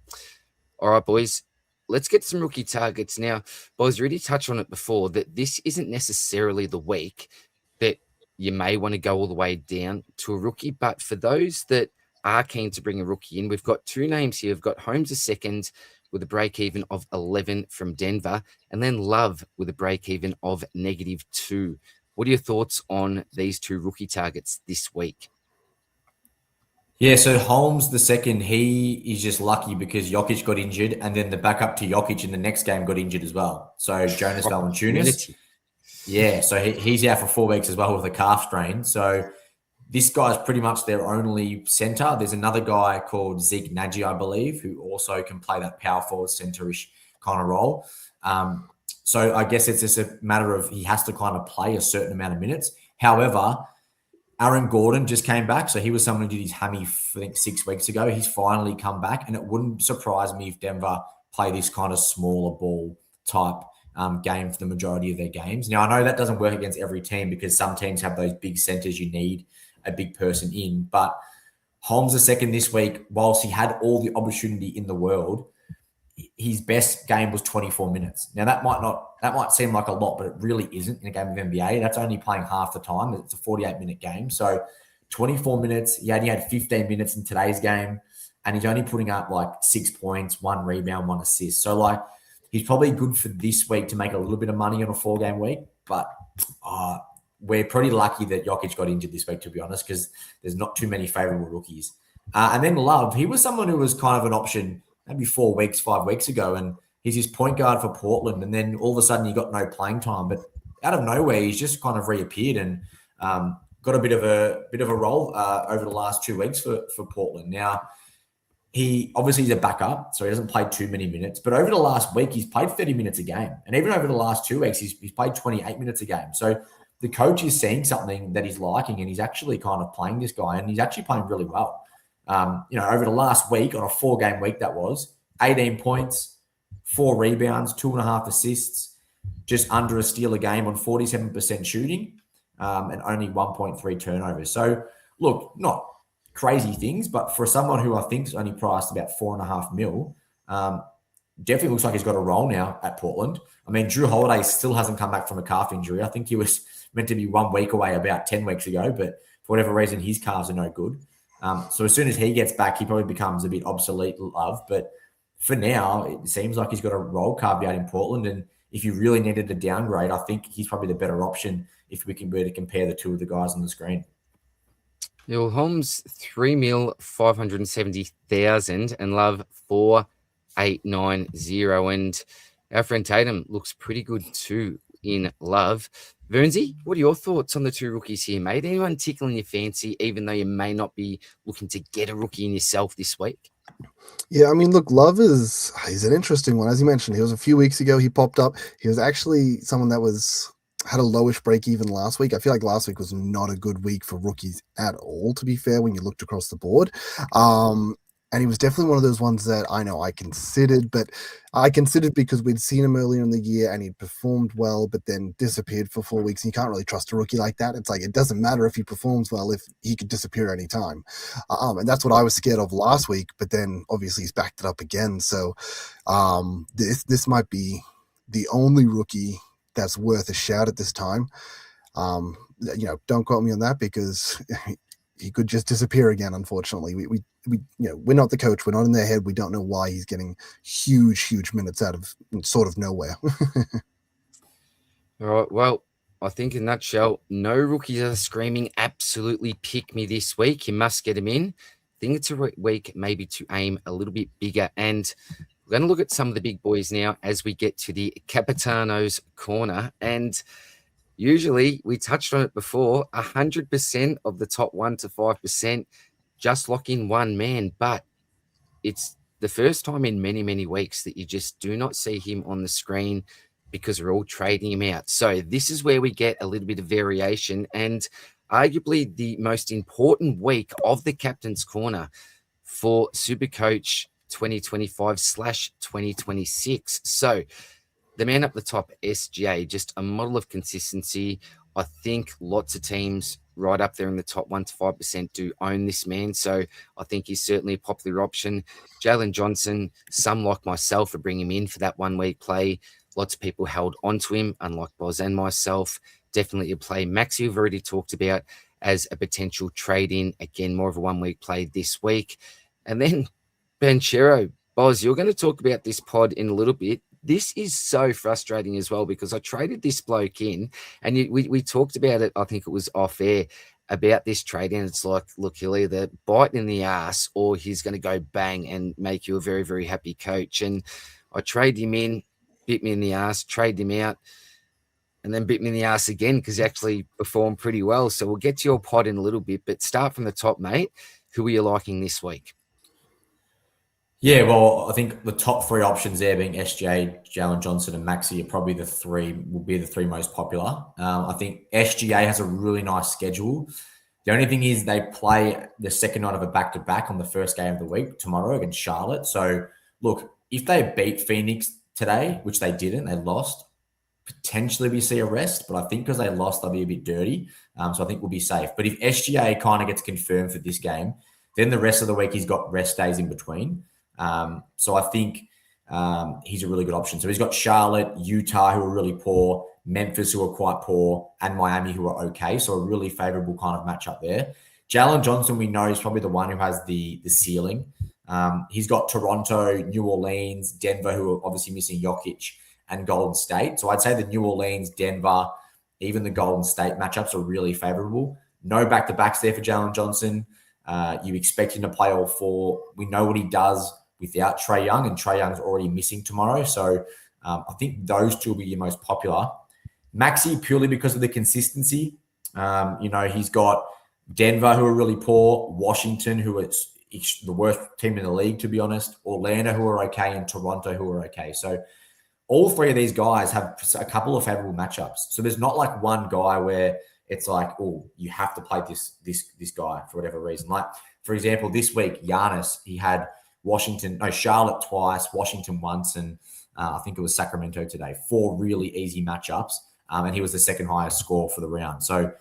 S1: All right, boys. Let's get some rookie targets now. Boys, already touched on it before that this isn't necessarily the week that you may want to go all the way down to a rookie. But for those that are keen to bring a rookie in, we've got 2 names here. We've got Holmes a second with a break-even of 11 from Denver, and then Love with a break-even of -2. What are your thoughts on these 2 rookie targets this week?
S2: Yeah, so Holmes the second, he is just lucky because Jokic got injured, and then the backup to Jokic in the next game got injured as well. So Jonas Valanciunas. Yeah, so he's out for 4 weeks as well with a calf strain. So this guy's pretty much their only center. There's another guy called Zeke Nagy, I believe, who also can play that power forward center-ish kind of role. So I guess it's just a matter of he has to kind of play a certain amount of minutes. However, Aaron Gordon just came back. So he was someone who did his hammy, I think, 6 weeks ago. He's finally come back, and it wouldn't surprise me if Denver play this kind of smaller ball type game for the majority of their games. Now, I know that doesn't work against every team because some teams have those big centers you need a big person in. But Holmes the second this week, whilst he had all the opportunity in the world, his best game was 24 minutes. Now, that might seem like a lot, but it really isn't in a game of NBA. That's only playing half the time. It's a 48-minute game. So 24 minutes. He only had 15 minutes in today's game, and he's only putting up like 6 points, 1 rebound, 1 assist. So like he's probably good for this week to make a little bit of money on a 4-game week, but we're pretty lucky that Jokic got injured this week, to be honest, because there's not too many favorable rookies. And then Love, he was someone who was kind of an option maybe 4 weeks, 5 weeks ago, and he's his point guard for Portland, and then all of a sudden he got no playing time. But out of nowhere, he's just kind of reappeared and got a bit of a role over the last 2 weeks for Portland. Now, he obviously is a backup, so he doesn't play too many minutes. But over the last week, he's played 30 minutes a game. And even over the last 2 weeks, he's played 28 minutes a game. So the coach is seeing something that he's liking, and he's actually kind of playing this guy, and he's actually playing really well. Over the last week, on a 4-game week, that was 18 points, 4 rebounds, 2.5 assists, just under a steal a game on 47% shooting, and only 1.3 turnovers. So, look, not crazy things, but for someone who I think is only priced about $4.5 million, definitely looks like he's got a role now at Portland. I mean, Drew Holiday still hasn't come back from a calf injury. I think he was meant to be 1 week away about 10 weeks ago, but for whatever reason, his calves are no good. So as soon as he gets back, he probably becomes a bit obsolete, Love. But for now, it seems like he's got a role carved out in Portland. And if you really needed a downgrade, I think he's probably the better option if we can really compare the two of the guys on the screen.
S1: Yeah, well, Holmes, 3,570,000 and Love 4,890. And our friend Tatum looks pretty good too in Love. Vernsey, what are your thoughts on the 2 rookies here, mate? Anyone tickling your fancy, even though you may not be looking to get a rookie in yourself this week?
S3: Yeah, I mean, look, Love he's an interesting one. As you mentioned, he was a few weeks ago, he popped up. He was actually someone that had a lowish break even last week. I feel like last week was not a good week for rookies at all, to be fair, when you looked across the board. And he was definitely one of those ones that I know I considered, but I considered because we'd seen him earlier in the year and he'd performed well, but then disappeared for 4 weeks. And you can't really trust a rookie like that. It's like, it doesn't matter if he performs well, if he could disappear any time. And that's what I was scared of last week, but then obviously he's backed it up again. So this might be the only rookie that's worth a shout at this time. don't quote me on that, because he could just disappear again. Unfortunately, we we're not the coach. We're not in their head. We don't know why he's getting huge minutes out of sort of nowhere.
S1: All right. Well, I think in a nutshell, no rookies are screaming absolutely pick me this week. You must get him in. I think it's a week maybe to aim a little bit bigger. And we're going to look at some of the big boys now as we get to the Capitano's corner. And usually, we touched on it before, 100% of the top 1 to 5% just lock in one man. But it's the first time in many weeks that you just do not see him on the screen because we're all trading him out. So this is where we get a little bit of variation, and arguably the most important week of the Captain's Corner for Supercoach 2025/2026. So the man up the top, SGA, just a model of consistency. I think lots of teams right up there in the top 1 to 5% do own this man. So I think he's certainly a popular option. Jalen Johnson, some like myself are bringing him in for that 1 week play. Lots of people held onto him, unlike Boz and myself. Definitely a play. Maxi, we've already talked about as a potential trade-in. Again, more of a 1 week play this week. And then Banchero. Boz, you're going to talk about this pod in a little bit. This is so frustrating as well, because I traded this bloke in, and we talked about it, I think it was off air, about this trade, and it's like, look, he'll either bite in the ass or he's going to go bang and make you a very happy coach. And I traded him in, bit me in the ass, traded him out, and then bit me in the ass again because he actually performed pretty well. So we'll get to your pod in a little bit, but start from the top, mate. Who are you liking this week?
S2: Yeah, well, I think the top 3 options there being SGA, Jalen Johnson, and Maxi are probably will be the 3 most popular. I think SGA has a really nice schedule. The only thing is they play the second night of a back-to-back on the first game of the week tomorrow against Charlotte. So, look, if they beat Phoenix today, which they didn't, they lost, potentially we see a rest, but I think because they lost, they'll be a bit dirty. So I think we'll be safe. But if SGA kind of gets confirmed for this game, then the rest of the week he's got rest days in between. So I think he's a really good option. So he's got Charlotte, Utah, who are really poor, Memphis, who are quite poor, and Miami, who are okay. So a really favorable kind of matchup there. Jalen Johnson, we know, is probably the one who has the ceiling. He's got Toronto, New Orleans, Denver, who are obviously missing Jokic, and Golden State. So I'd say the New Orleans, Denver, even the Golden State matchups are really favorable. No back-to-backs there for Jalen Johnson. You expect him to play all 4. We know what he does without Trae Young, and Trae Young's already missing tomorrow. So I think those 2 will be your most popular. Maxi, purely because of the consistency. He's got Denver, who are really poor, Washington, who are the worst team in the league, to be honest, Orlando, who are okay, and Toronto, who are okay. So all 3 of these guys have a couple of favorable matchups. So there's not like one guy where it's like, oh, you have to play this guy for whatever reason. Like, for example, this week, Giannis, he had Charlotte twice, Washington once, and I think it was Sacramento today. 4 really easy matchups, and he was the second highest score for the round. So,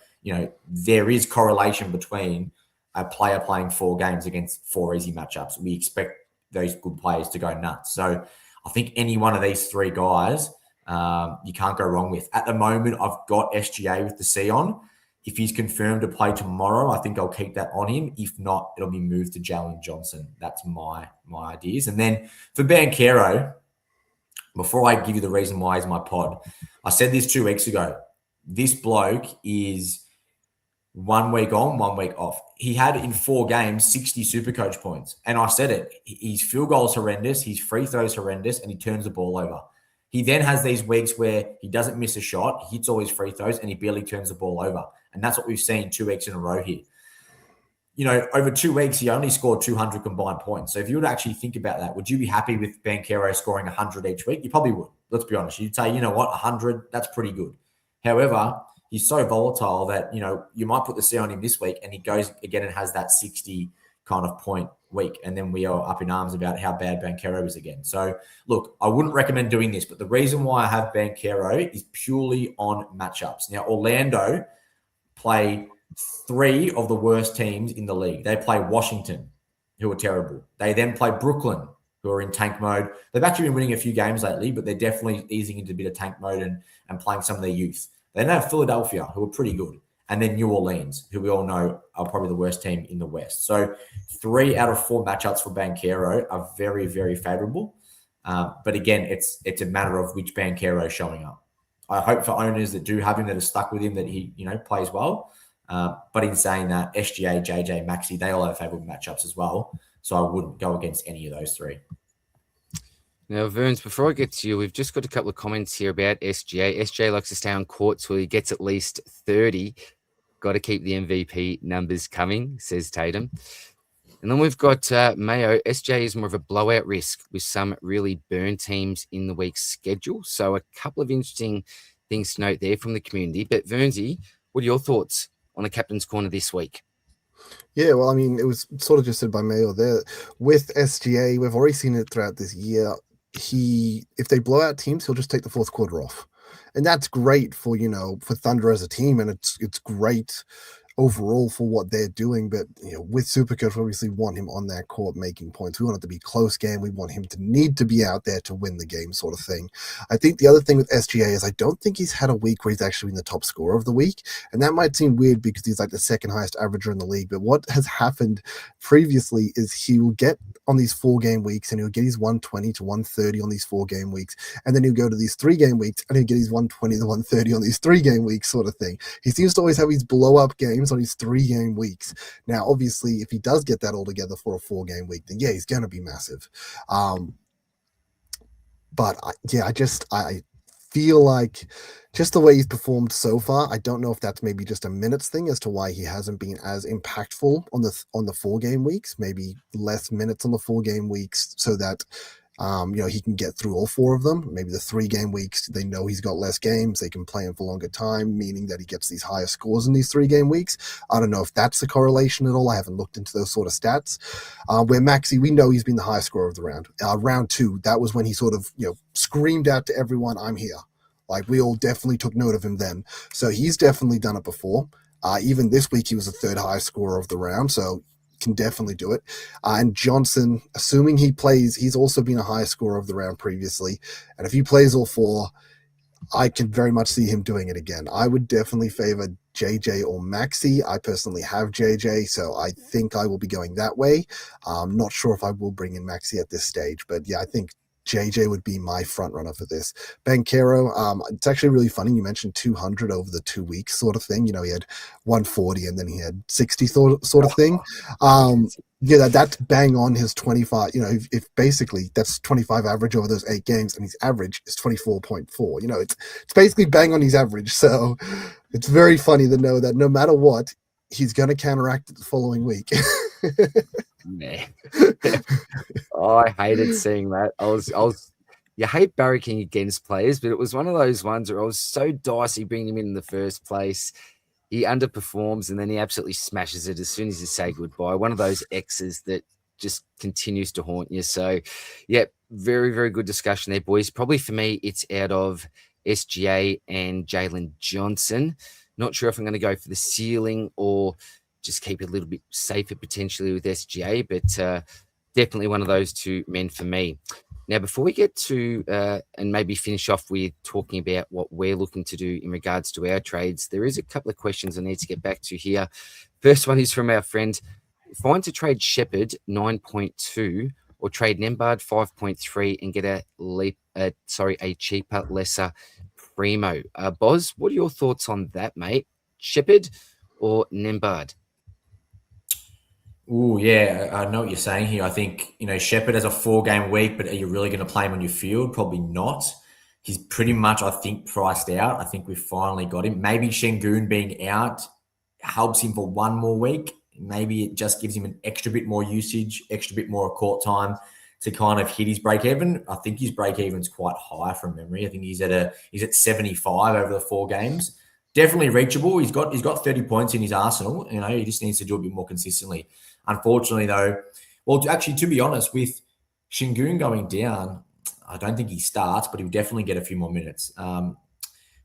S2: there is correlation between a player playing 4 games against 4 easy matchups. We expect those good players to go nuts. So I think any one of these 3 guys, you can't go wrong with. At the moment, I've got SGA with the C on. If he's confirmed to play tomorrow, I think I'll keep that on him. If not, it'll be moved to Jalen Johnson. That's my ideas. And then for Banchero, before I give you the reason why he's my pod, I said this 2 weeks ago. This bloke is 1 week on, 1 week off. He had in 4 games 60 Supercoach points. And I said it. His field goal is horrendous. His free throw is horrendous. And he turns the ball over. He then has these weeks where he doesn't miss a shot, he hits all his free throws, and he barely turns the ball over. And that's what we've seen 2 weeks in a row here. Over 2 weeks, he only scored 200 combined points. So if you would actually think about that, would you be happy with Banchero scoring 100 each week? You probably would. Let's be honest. You'd say, you know what, 100, that's pretty good. However, he's so volatile that, you might put the C on him this week and he goes again and has that 60 kind of point week. And then we are up in arms about how bad Banchero is again. So look, I wouldn't recommend doing this, but the reason why I have Banchero is purely on matchups. Now, Orlando play 3 of the worst teams in the league. They play Washington, who are terrible. They then play Brooklyn, who are in tank mode. They've actually been winning a few games lately, but they're definitely easing into a bit of tank mode and playing some of their youth. They then have Philadelphia, who are pretty good. and then New Orleans, who we all know are probably the worst team in the West. So 3 out of 4 matchups for Banchero are very, very favorable. But again, it's a matter of which Banchero is showing up. I hope for owners that do have him, that are stuck with him, that he plays well. But in saying that, SGA, JJ, Maxi, they all have favorable matchups as well. So I wouldn't go against any of those 3.
S1: Now, Verns, before I get to you, we've just got a couple of comments here about SGA. SGA likes to stay on court till he gets at least 30. Got to keep the MVP numbers coming, says Tatum. And then we've got Mayo. SGA is more of a blowout risk with some really burn teams in the week's schedule. So a couple of interesting things to note there from the community. But Vernsey, what are your thoughts on the Captain's Corner this week?
S3: Yeah, well, I mean, it was sort of just said by Mayo there. With SGA, we've already seen it throughout this year. If they blow out teams, he'll just take the fourth quarter off. And that's great for Thunder as a team, and it's great overall for what they're doing. But with Supercoach, we obviously want him on that court making points. We want it to be close game. We want him to need to be out there to win the game, sort of thing. I think the other thing with SGA is I don't think he's had a week where he's actually been the top scorer of the week, and that might seem weird because he's like the second highest averager in the league. But what has happened previously is he will get on these 4-game weeks and he'll get his 120 to 130 on these 4-game weeks, and then he'll go to these 3-game weeks and he'll get his 120 to 130 on these 3-game weeks, sort of thing. He seems to always have these blow up games on his 3-game weeks. Now, obviously, if he does get that all together for a 4-game week, then yeah, he's going to be massive. But I feel like just the way he's performed so far, I don't know if that's maybe just a minutes thing as to why he hasn't been as impactful on the 4-game weeks, maybe less minutes on the 4-game weeks so that he can get through all 4 of them. Maybe the 3-game weeks, they know he's got less games. They can play him for longer time, meaning that he gets these higher scores in these 3-game weeks. I don't know if that's the correlation at all. I haven't looked into those sort of stats. Where Maxi, we know he's been the highest scorer of the round. Round 2, that was when he sort of, screamed out to everyone, I'm here. Like, we all definitely took note of him then. So he's definitely done it before. Even this week, he was the 3rd highest scorer of the round. So can definitely do it. And Johnson, assuming he plays, he's also been a higher scorer of the round previously. And if he plays all 4, I can very much see him doing it again. I would definitely favor JJ or Maxi. I personally have JJ, so I think I will be going that way. I'm not sure if I will bring in Maxi at this stage, but yeah, I think JJ would be my front runner for this. Banchero, it's actually really funny. You mentioned 200 over the 2 weeks sort of thing. He had 140 and then he had 60 sort of thing. That's bang on his 25. If basically that's 25 average over those 8 games and his average is 24.4. It's basically bang on his average. So it's very funny to know that no matter what, he's going to counteract it the following week.
S1: Nah. I hated seeing that. You hate barracking against players, but it was one of those ones where I was so dicey bringing him in the first place. He underperforms and then he absolutely smashes it as soon as you say goodbye. One of those X's that just continues to haunt you. So, yeah, very, very good discussion there, boys. Probably for me, it's out of SGA and Jalen Johnson. Not sure if I'm going to go for the ceiling or just keep it a little bit safer potentially with SGA, but definitely one of those 2 men for me. Now, before we get to and maybe finish off with talking about what we're looking to do in regards to our trades, there is a couple of questions I need to get back to here. First one is from our friend. Fine to trade Shepherd 9.2 or trade Nembhard 5.3 and get a cheaper, lesser Primo. Boz, what are your thoughts on that, mate? Shepherd or Nembhard?
S2: Oh, yeah, I know what you're saying here. I think, Shepherd has a 4-game week, but are you really going to play him on your field? Probably not. He's pretty much, I think, priced out. I think we've finally got him. Maybe Şengün being out helps him for 1 more week. Maybe it just gives him an extra bit more usage, extra bit more court time to kind of hit his break even. I think his break even's quite high from memory. I think he's at 75 over the 4 games. Definitely reachable. He's got 30 points in his arsenal. He just needs to do a bit more consistently. Unfortunately, though, to be honest, with Şengün going down, I don't think he starts, but he'll definitely get a few more minutes. But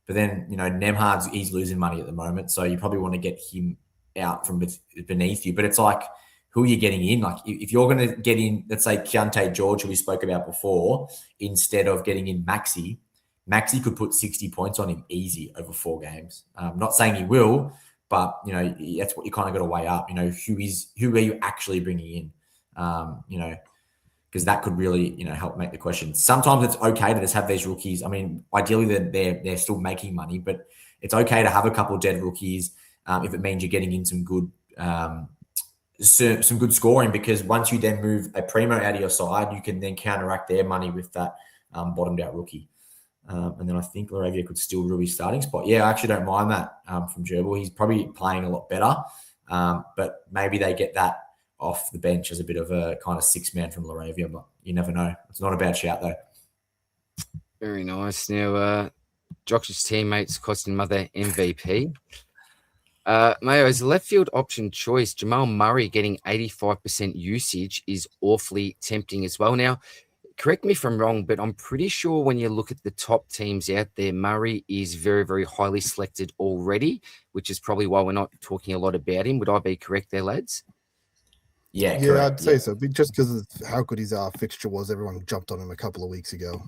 S2: then, Nembhard's, he's losing money at the moment, so you probably want to get him out from beneath you. But it's like, who are you getting in? Like, if you're going to get in, let's say, Keontae George, who we spoke about before, instead of getting in Maxi could put 60 points on him easy over 4 games. I'm not saying he will, but that's what you kind of got to weigh up. Who are you actually bringing in? Because that could really help make the question. Sometimes it's okay to just have these rookies. I mean, ideally they're still making money, but it's okay to have a couple of dead rookies if it means you're getting in some good scoring, because once you then move a primo out of your side, you can then counteract their money with that bottomed out rookie. And then I think Laravia could still really starting spot. Yeah, I actually don't mind that from Gerbil. He's probably playing a lot better, but maybe they get that off the bench as a bit of a kind of six-man from Laravia, but you never know. It's not a bad shout, though.
S1: Very nice. Now, Jokic's teammates cost another MVP. Mayo, as a left field option choice, Jamal Murray getting 85% usage is awfully tempting as well. Now, correct me if I'm wrong, but I'm pretty sure when you look at the top teams out there, Murray is very, very highly selected already, which is probably why we're not talking a lot about him. Would I be correct there, lads?
S2: Yeah,
S3: Yeah,
S2: correct.
S3: I'd say so. Just because of how good his fixture was, everyone jumped on him a couple of weeks ago.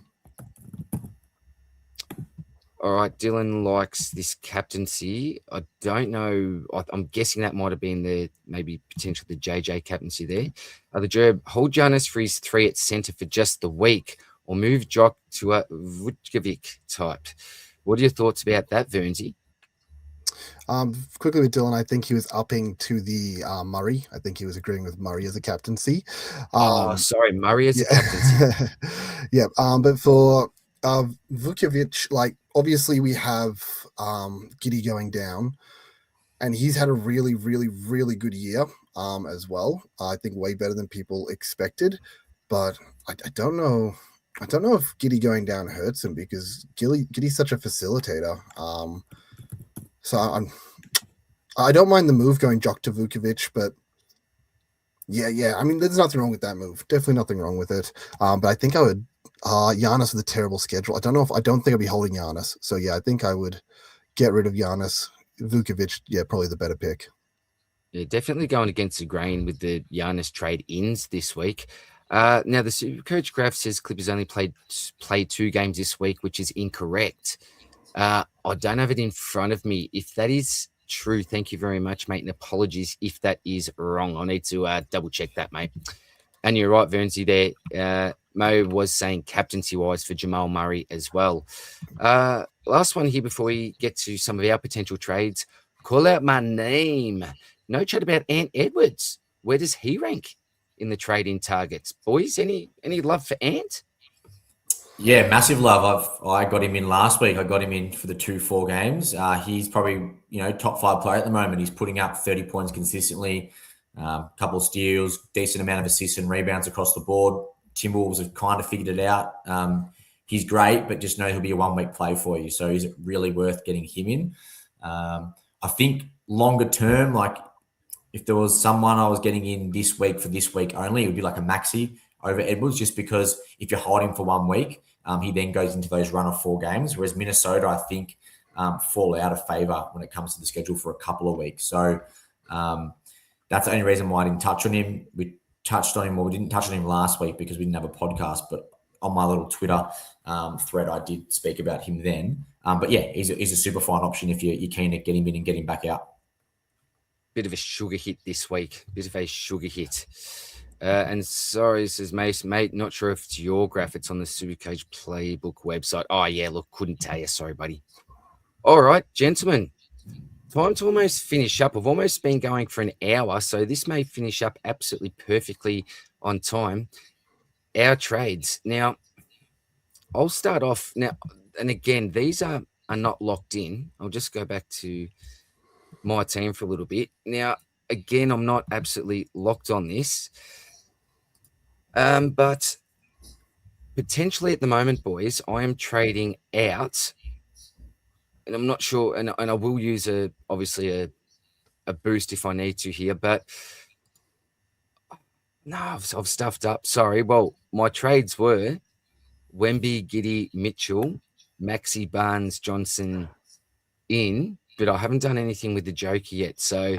S1: All right, Dylan likes this captaincy. I don't know. I'm guessing that might have been maybe potentially the JJ captaincy there. The Gerb, hold Giannis for his 3 at center for just the week, or move Jock to a Vucevic type. What are your thoughts about that, Vernsey?
S3: Quickly with Dylan, I think he was upping to the Murray. I think he was agreeing with Murray as a captaincy.
S1: Sorry, Murray as a captaincy.
S3: Yeah, but for Vucevic, like obviously we have Giddey going down, and he's had a really, really, really good year as well. I think way better than people expected, but I don't know. I don't know if Giddey going down hurts him, because Giddey's such a facilitator. So I don't mind the move going Jock to Vucevic, but yeah. I mean, there's nothing wrong with that move. Definitely nothing wrong with it. But I think I would Giannis with a terrible schedule. I don't think I'd be holding Giannis. So yeah, I think I would get rid of Giannis. Vucevic, yeah, probably the better pick.
S1: Yeah, definitely going against the grain with the Giannis trade ins this week. Now the Supercoach graph says Clippers only played 2 games this week, which is incorrect. I don't have it in front of me. If that is true, thank you very much, mate. And apologies if that is wrong. I'll need to double check that, mate. And you're right, Vernsey, there. Mo was saying captaincy-wise for Jamal Murray as well. Last one here before we get to some of our potential trades. Call out my name. No chat about Ant Edwards. Where does he rank in the trade-in targets? Boys, any love for Ant?
S2: Yeah, massive love. I got him in last week. I got him in for the 2-4 games. He's probably top 5 player at the moment. He's putting up 30 points consistently, couple of steals, decent amount of assists and rebounds across the board. Timberwolves have kind of figured it out. He's great, but just know he'll be a 1-week play for you. So is it really worth getting him in? I think longer term, like if there was someone I was getting in this week for this week only, it would be like a Maxey over Edwards, just because if you hold him for 1 week, he then goes into those run of 4 games, whereas Minnesota, I think, fall out of favor when it comes to the schedule for a couple of weeks. So that's the only reason why I didn't touch on him. We touched on him, or we didn't touch on him last week because we didn't have a podcast, but on my little Twitter thread, I did speak about him then. But yeah, he's a super fine option if you're keen to get him in and get him back out.
S1: Bit of a sugar hit this week. Bit of a sugar hit. And sorry, says Mace, mate, not sure if it's your graph. It's on the Supercoach Playbook website. Oh, yeah, look, couldn't tell you. Sorry, buddy. All right, gentlemen, time to almost finish up. We've almost been going for an hour, so this may finish up absolutely perfectly on time. Our trades. Now, I'll start off now. And again, these are not locked in. I'll just go back to my team for a little bit. Now, again, I'm not absolutely locked on this. But potentially at the moment, boys, I am trading out, and I'm not sure, and I will use obviously a boost if I need to here, but no, I've stuffed up. Sorry. Well, my trades were Wemby, Giddey, Mitchell, Maxey, Barnes, Johnson in, but I haven't done anything with the Joker yet. So,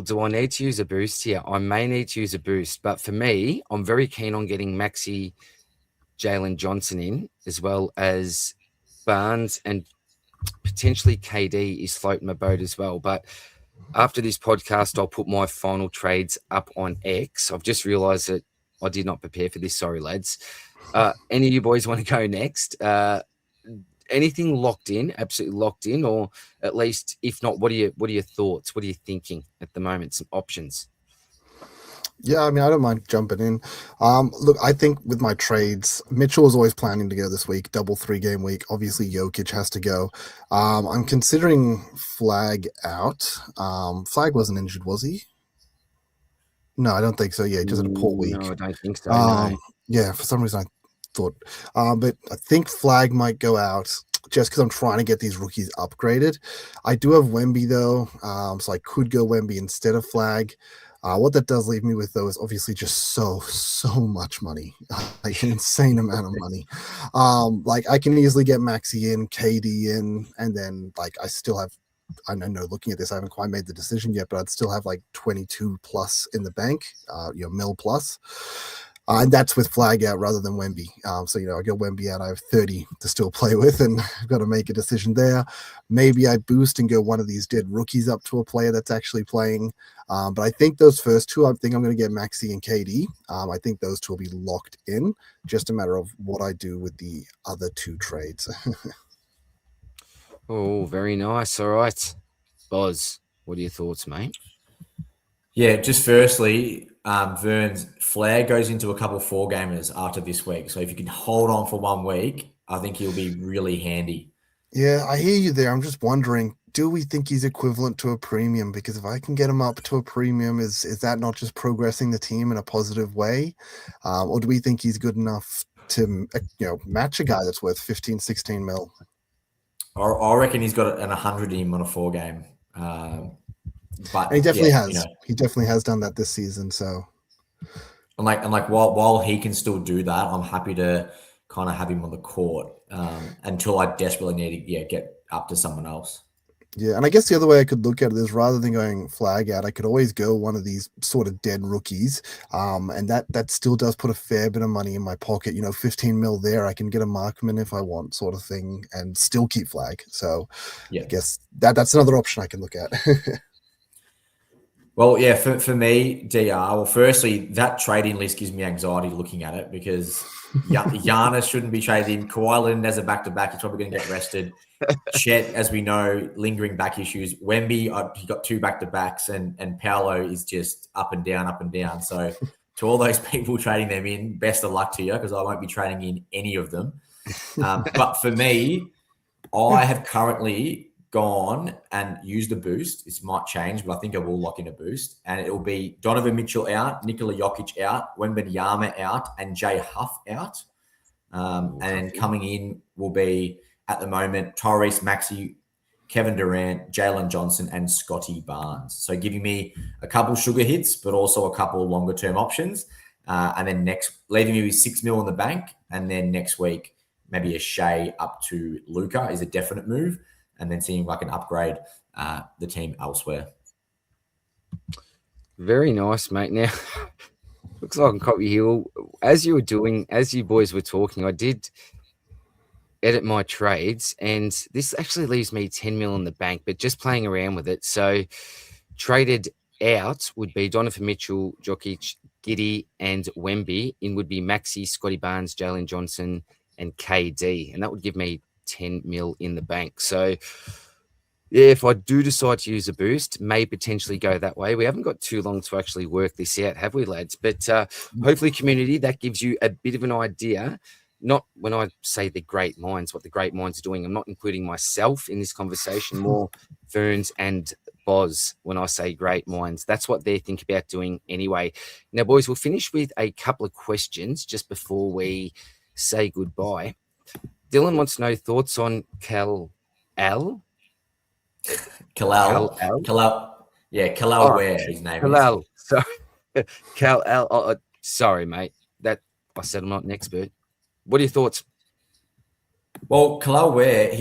S1: do I need to use a boost here? I may need to use a boost, but for me, I'm very keen on getting Maxey, Jalen Johnson in, as well as Barnes and potentially KD is floating my boat as well. But after this podcast, I'll put my final trades up on X. I've just realised that I did not prepare for this. Sorry, lads. Any of you boys want to go next? Anything locked in, absolutely locked in, or at least, if not, what are your thoughts? What are you thinking at the moment? Some options.
S3: Yeah, I mean, I don't mind jumping in. Look, I think with my trades, Mitchell was always planning to go this week, double 3-game week. Obviously, Jokic has to go. I'm considering Flag out. Flag wasn't injured, was he? No, I don't think so. Yeah, he just had a poor week.
S1: No, I don't think so. No.
S3: Yeah, for some reason I thought. But I think Flag might go out just because I'm trying to get these rookies upgraded. I do have Wemby, though, so I could go Wemby instead of Flag. What that does leave me with, though, is obviously just so much money, like an insane amount of money. Like I can easily get Maxey in, KD in, and then like I still have, I know looking at this, I haven't quite made the decision yet, but I'd still have like 22 plus in the bank, mil plus. And that's with Flag out rather than Wemby. So, I go Wemby out, I have 30 to still play with, and I've got to make a decision there. Maybe I boost and go one of these dead rookies up to a player that's actually playing. But I think those first two, I think I'm going to get Maxey and KD. I think those two will be locked in. Just a matter of what I do with the other two trades.
S1: Oh, very nice. All right. Boz, what are your thoughts, mate?
S2: Yeah, just firstly, Vern's Flair goes into a couple 4-gamers after this week. So if you can hold on for 1 week, I think he'll be really handy.
S3: Yeah, I hear you there. I'm just wondering, do we think he's equivalent to a premium? Because if I can get him up to a premium, is that not just progressing the team in a positive way? Or do we think he's good enough to match a guy that's worth 15, 16 mil?
S2: I reckon he's got an 100 in him on a 4-game. But
S3: and he definitely has. He definitely has done that this season. So,
S2: and like while he can still do that, I'm happy to kind of have him on the court until I desperately need to get up to someone else.
S3: Yeah, and I guess the other way I could look at it is rather than going Flag out, I could always go one of these sort of dead rookies, and that still does put a fair bit of money in my pocket. 15 mil there, I can get a Markman if I want, sort of thing, and still keep Flag. So, yeah. I guess that's another option I can look at.
S2: Well, yeah, for me, DR, well, firstly, that trading list gives me anxiety looking at it because Giannis shouldn't be traded in. Kawhi Leonard has a back-to-back. He's probably going to get rested. Chet, as we know, lingering back issues. Wemby, he got 2 back-to-backs, and Paolo is just up and down, up and down. So to all those people trading them in, best of luck to you because I won't be trading in any of them. But for me, I have currently gone and used a boost. This might change, but I think I will lock in a boost. And it will be Donovan Mitchell out, Nikola Jokic out, Wembanyama out, and Jay Huff out. And coming in will be, at the moment, Tyrese Maxey, Kevin Durant, Jalen Johnson, and Scotty Barnes. So giving me a couple sugar hits, but also a couple longer-term options. And then leaving me with 6 mil in the bank. And then next week, maybe a Shea up to Luka is a definite move. And then seeing if I can upgrade the team elsewhere.
S1: Very nice, mate. Now, looks like I can copy here. As you boys were talking, I did edit my trades, and this actually leaves me 10 mil in the bank, but just playing around with it. So traded out would be Donovan Mitchell, Jokic, Giddey, and Wemby. In would be Maxey, Scotty Barnes, Jalen Johnson, and KD. And that would give me 10 mil in the bank. So yeah, if I do decide to use a boost, may potentially go that way. We haven't got too long to actually work this out, have we, lads? But hopefully, community, that gives you a bit of an idea. Not when I say the great minds, what the great minds are doing. I'm not including myself in this conversation, more Ferns and Boz when I say great minds. That's what they think about doing anyway. Now, boys, we'll finish with a couple of questions just before we say goodbye. Dylan wants to know thoughts on Kalal.
S2: Yeah, Kalal Ware, his name
S1: Kalal. Sorry. Kalal. Oh, sorry, mate. That I said I'm not an expert. What are your thoughts?
S2: Well, Kalal Ware,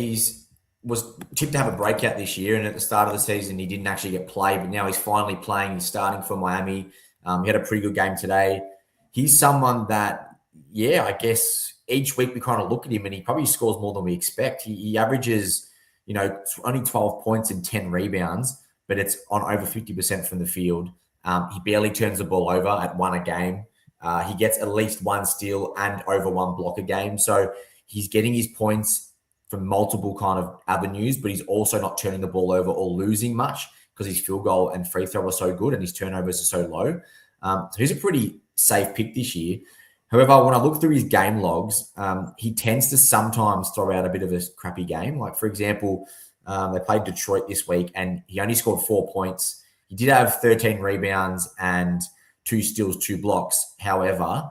S2: was tipped to have a breakout this year, and at the start of the season, he didn't actually get played, but now he's finally playing. He's starting for Miami. He had a pretty good game today. He's someone that, I guess each week we kind of look at him and he probably scores more than we expect. He averages, only 12 points and 10 rebounds, but it's on over 50% from the field. He barely turns the ball over at one a game. He gets at least one steal and over one block a game. So he's getting his points from multiple kind of avenues, but he's also not turning the ball over or losing much because his field goal and free throw are so good and his turnovers are so low. So he's a pretty safe pick this year. However, when I look through his game logs, he tends to sometimes throw out a bit of a crappy game. Like, for example, they played Detroit this week and he only scored 4 points. He did have 13 rebounds and 2 steals, 2 blocks. However,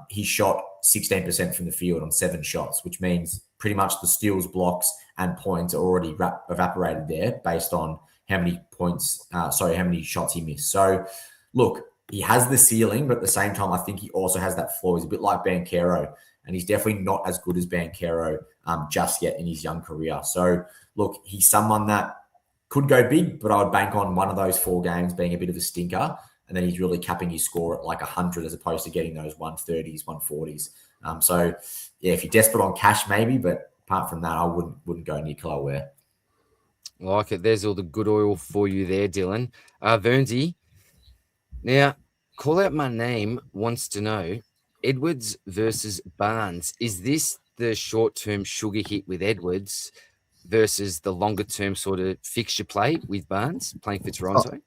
S2: he shot 16% from the field on 7 shots, which means pretty much the steals, blocks, and points are already evaporated there based on how many shots he missed. So, look, he has the ceiling, but at the same time, I think he also has that flaw. He's a bit like Banchero, and he's definitely not as good as Banchero just yet in his young career. So, look, he's someone that could go big, but I would bank on one of those 4 games being a bit of a stinker, and then he's really capping his score at like 100 as opposed to getting those 130s, 140s. So, yeah, if you're desperate on cash, maybe, but apart from that, I wouldn't go Nicola Ware.
S1: Like it. There's all the good oil for you there, Dylan. Vernsey, now, Call Out My Name wants to know, Edwards versus Barnes. Is this the short-term sugar hit with Edwards versus the longer-term sort of fixture play with Barnes playing for Toronto?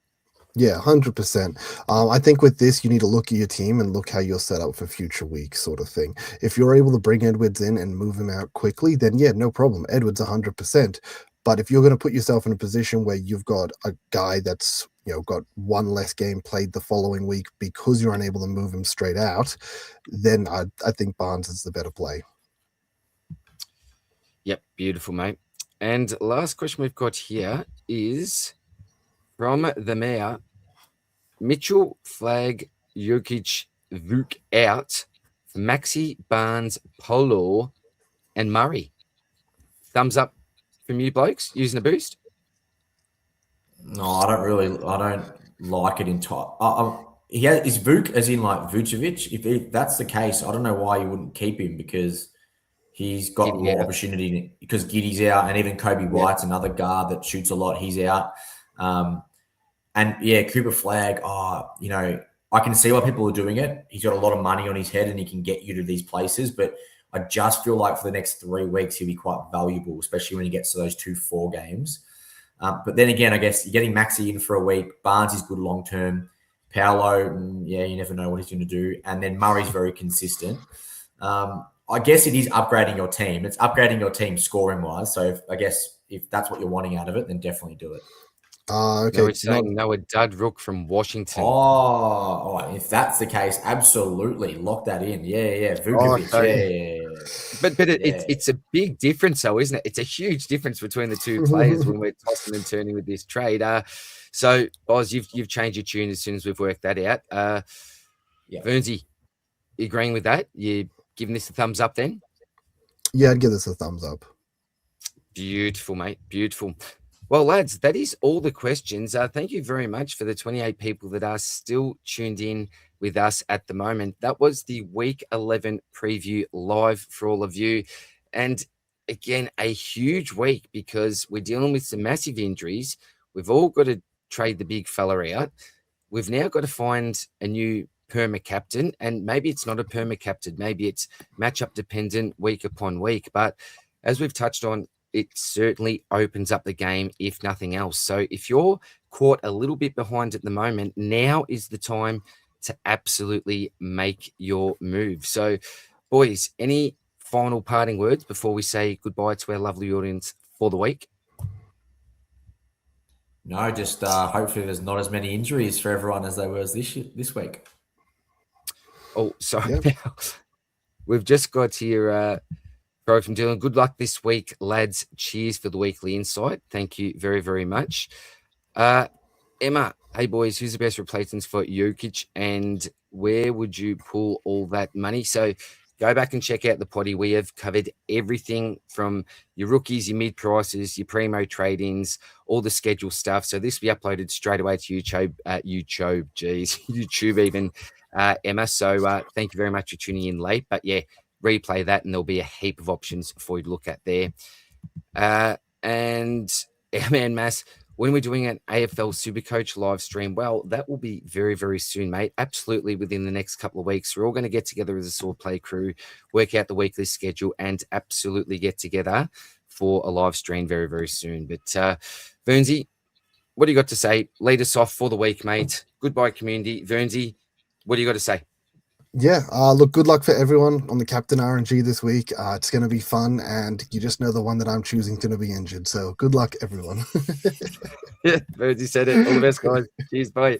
S3: Yeah, 100%. I think with this, you need to look at your team and look how you're set up for future weeks sort of thing. If you're able to bring Edwards in and move him out quickly, then yeah, no problem. Edwards 100%. But if you're going to put yourself in a position where you've got a guy that's got one less game played the following week because you're unable to move him straight out, then I think Barnes is the better play.
S1: Yep, beautiful, mate. And last question we've got here is from the mayor. Mitchell, Flag, Jokic, Vuk out, Maxi, Barnes, Polo, and Murray. Thumbs up from you blokes using a boost?
S2: No, I don't like it in top. Is Vuk as in like Vucevic? If that's the case, I don't know why you wouldn't keep him because he's got
S1: Giddey
S2: more
S1: out.
S2: opportunity because Giddey's out and even Kobe White's another guard that shoots a lot. He's out. And yeah, Cooper Flag, I can see why people are doing it. He's got a lot of money on his head and he can get you to these places, but I just feel like for the next 3 weeks, he'll be quite valuable, especially when he gets to those 2-4 games. But then again, I guess you're getting Maxi in for a week. Barnes is good long-term. Paolo, you never know what he's going to do. And then Murray's very consistent. I guess it is upgrading your team. It's upgrading your team scoring-wise. So I guess if that's what you're wanting out of it, then definitely do it.
S3: Okay.
S1: No, it's saying Noah Dudrook from Washington.
S2: Oh, if that's the case, absolutely lock that in. Yeah, Vukovic.
S1: But it's a big difference, though, isn't it? It's a huge difference between the two players when we're tossing and turning with this trade. So, Oz, you've changed your tune as soon as we've worked that out. Vernsey, you agreeing with that? You giving this a thumbs up then?
S3: Yeah, I'd give this a thumbs up.
S1: Beautiful, mate. Beautiful. Well, lads, that is all the questions. Thank you very much for the 28 people that are still tuned in with us at the moment. That was the Week 11 preview live for all of you. And again, a huge week because we're dealing with some massive injuries. We've all got to trade the big fella out. We've now got to find a new perma captain, and maybe it's not a perma captain. Maybe it's matchup dependent week upon week. But as we've touched on, it certainly opens up the game, if nothing else. So if you're caught a little bit behind at the moment, now is the time to absolutely make your move. So, boys, any final parting words before we say goodbye to our lovely audience for the week?
S2: No, just hopefully there's not as many injuries for everyone as there was this week.
S1: Oh, sorry. Now, we've just got here... Bro from Dylan, good luck this week, lads. Cheers for the weekly insight. Thank you very, very much. Emma, hey boys, who's the best replacements for Jokic and where would you pull all that money? So go back and check out the potty. We have covered everything from your rookies, your mid prices, your primo trade-ins, all the schedule stuff. So this will be uploaded straight away to YouTube even, Emma. So thank you very much for tuning in late. But yeah, replay that and there'll be a heap of options for you to look at there. And And our man Mass, when we're doing an AFL Supercoach live stream, well, that will be very, very soon, mate. Absolutely within the next couple of weeks. We're all going to get together as a Swordplay crew, work out the weekly schedule, and absolutely get together for a live stream very, very soon. But Vernsey, what do you got to say? Lead us off for the week, mate. Goodbye, community. Vernsey, what do you got to say?
S3: Yeah, look, good luck for everyone on the Captain RNG this week. It's going to be fun, and you just know the one that I'm choosing is going to be injured. So good luck, everyone.
S1: Yeah, Vernsey said it. All the best, guys. Cheers, bye.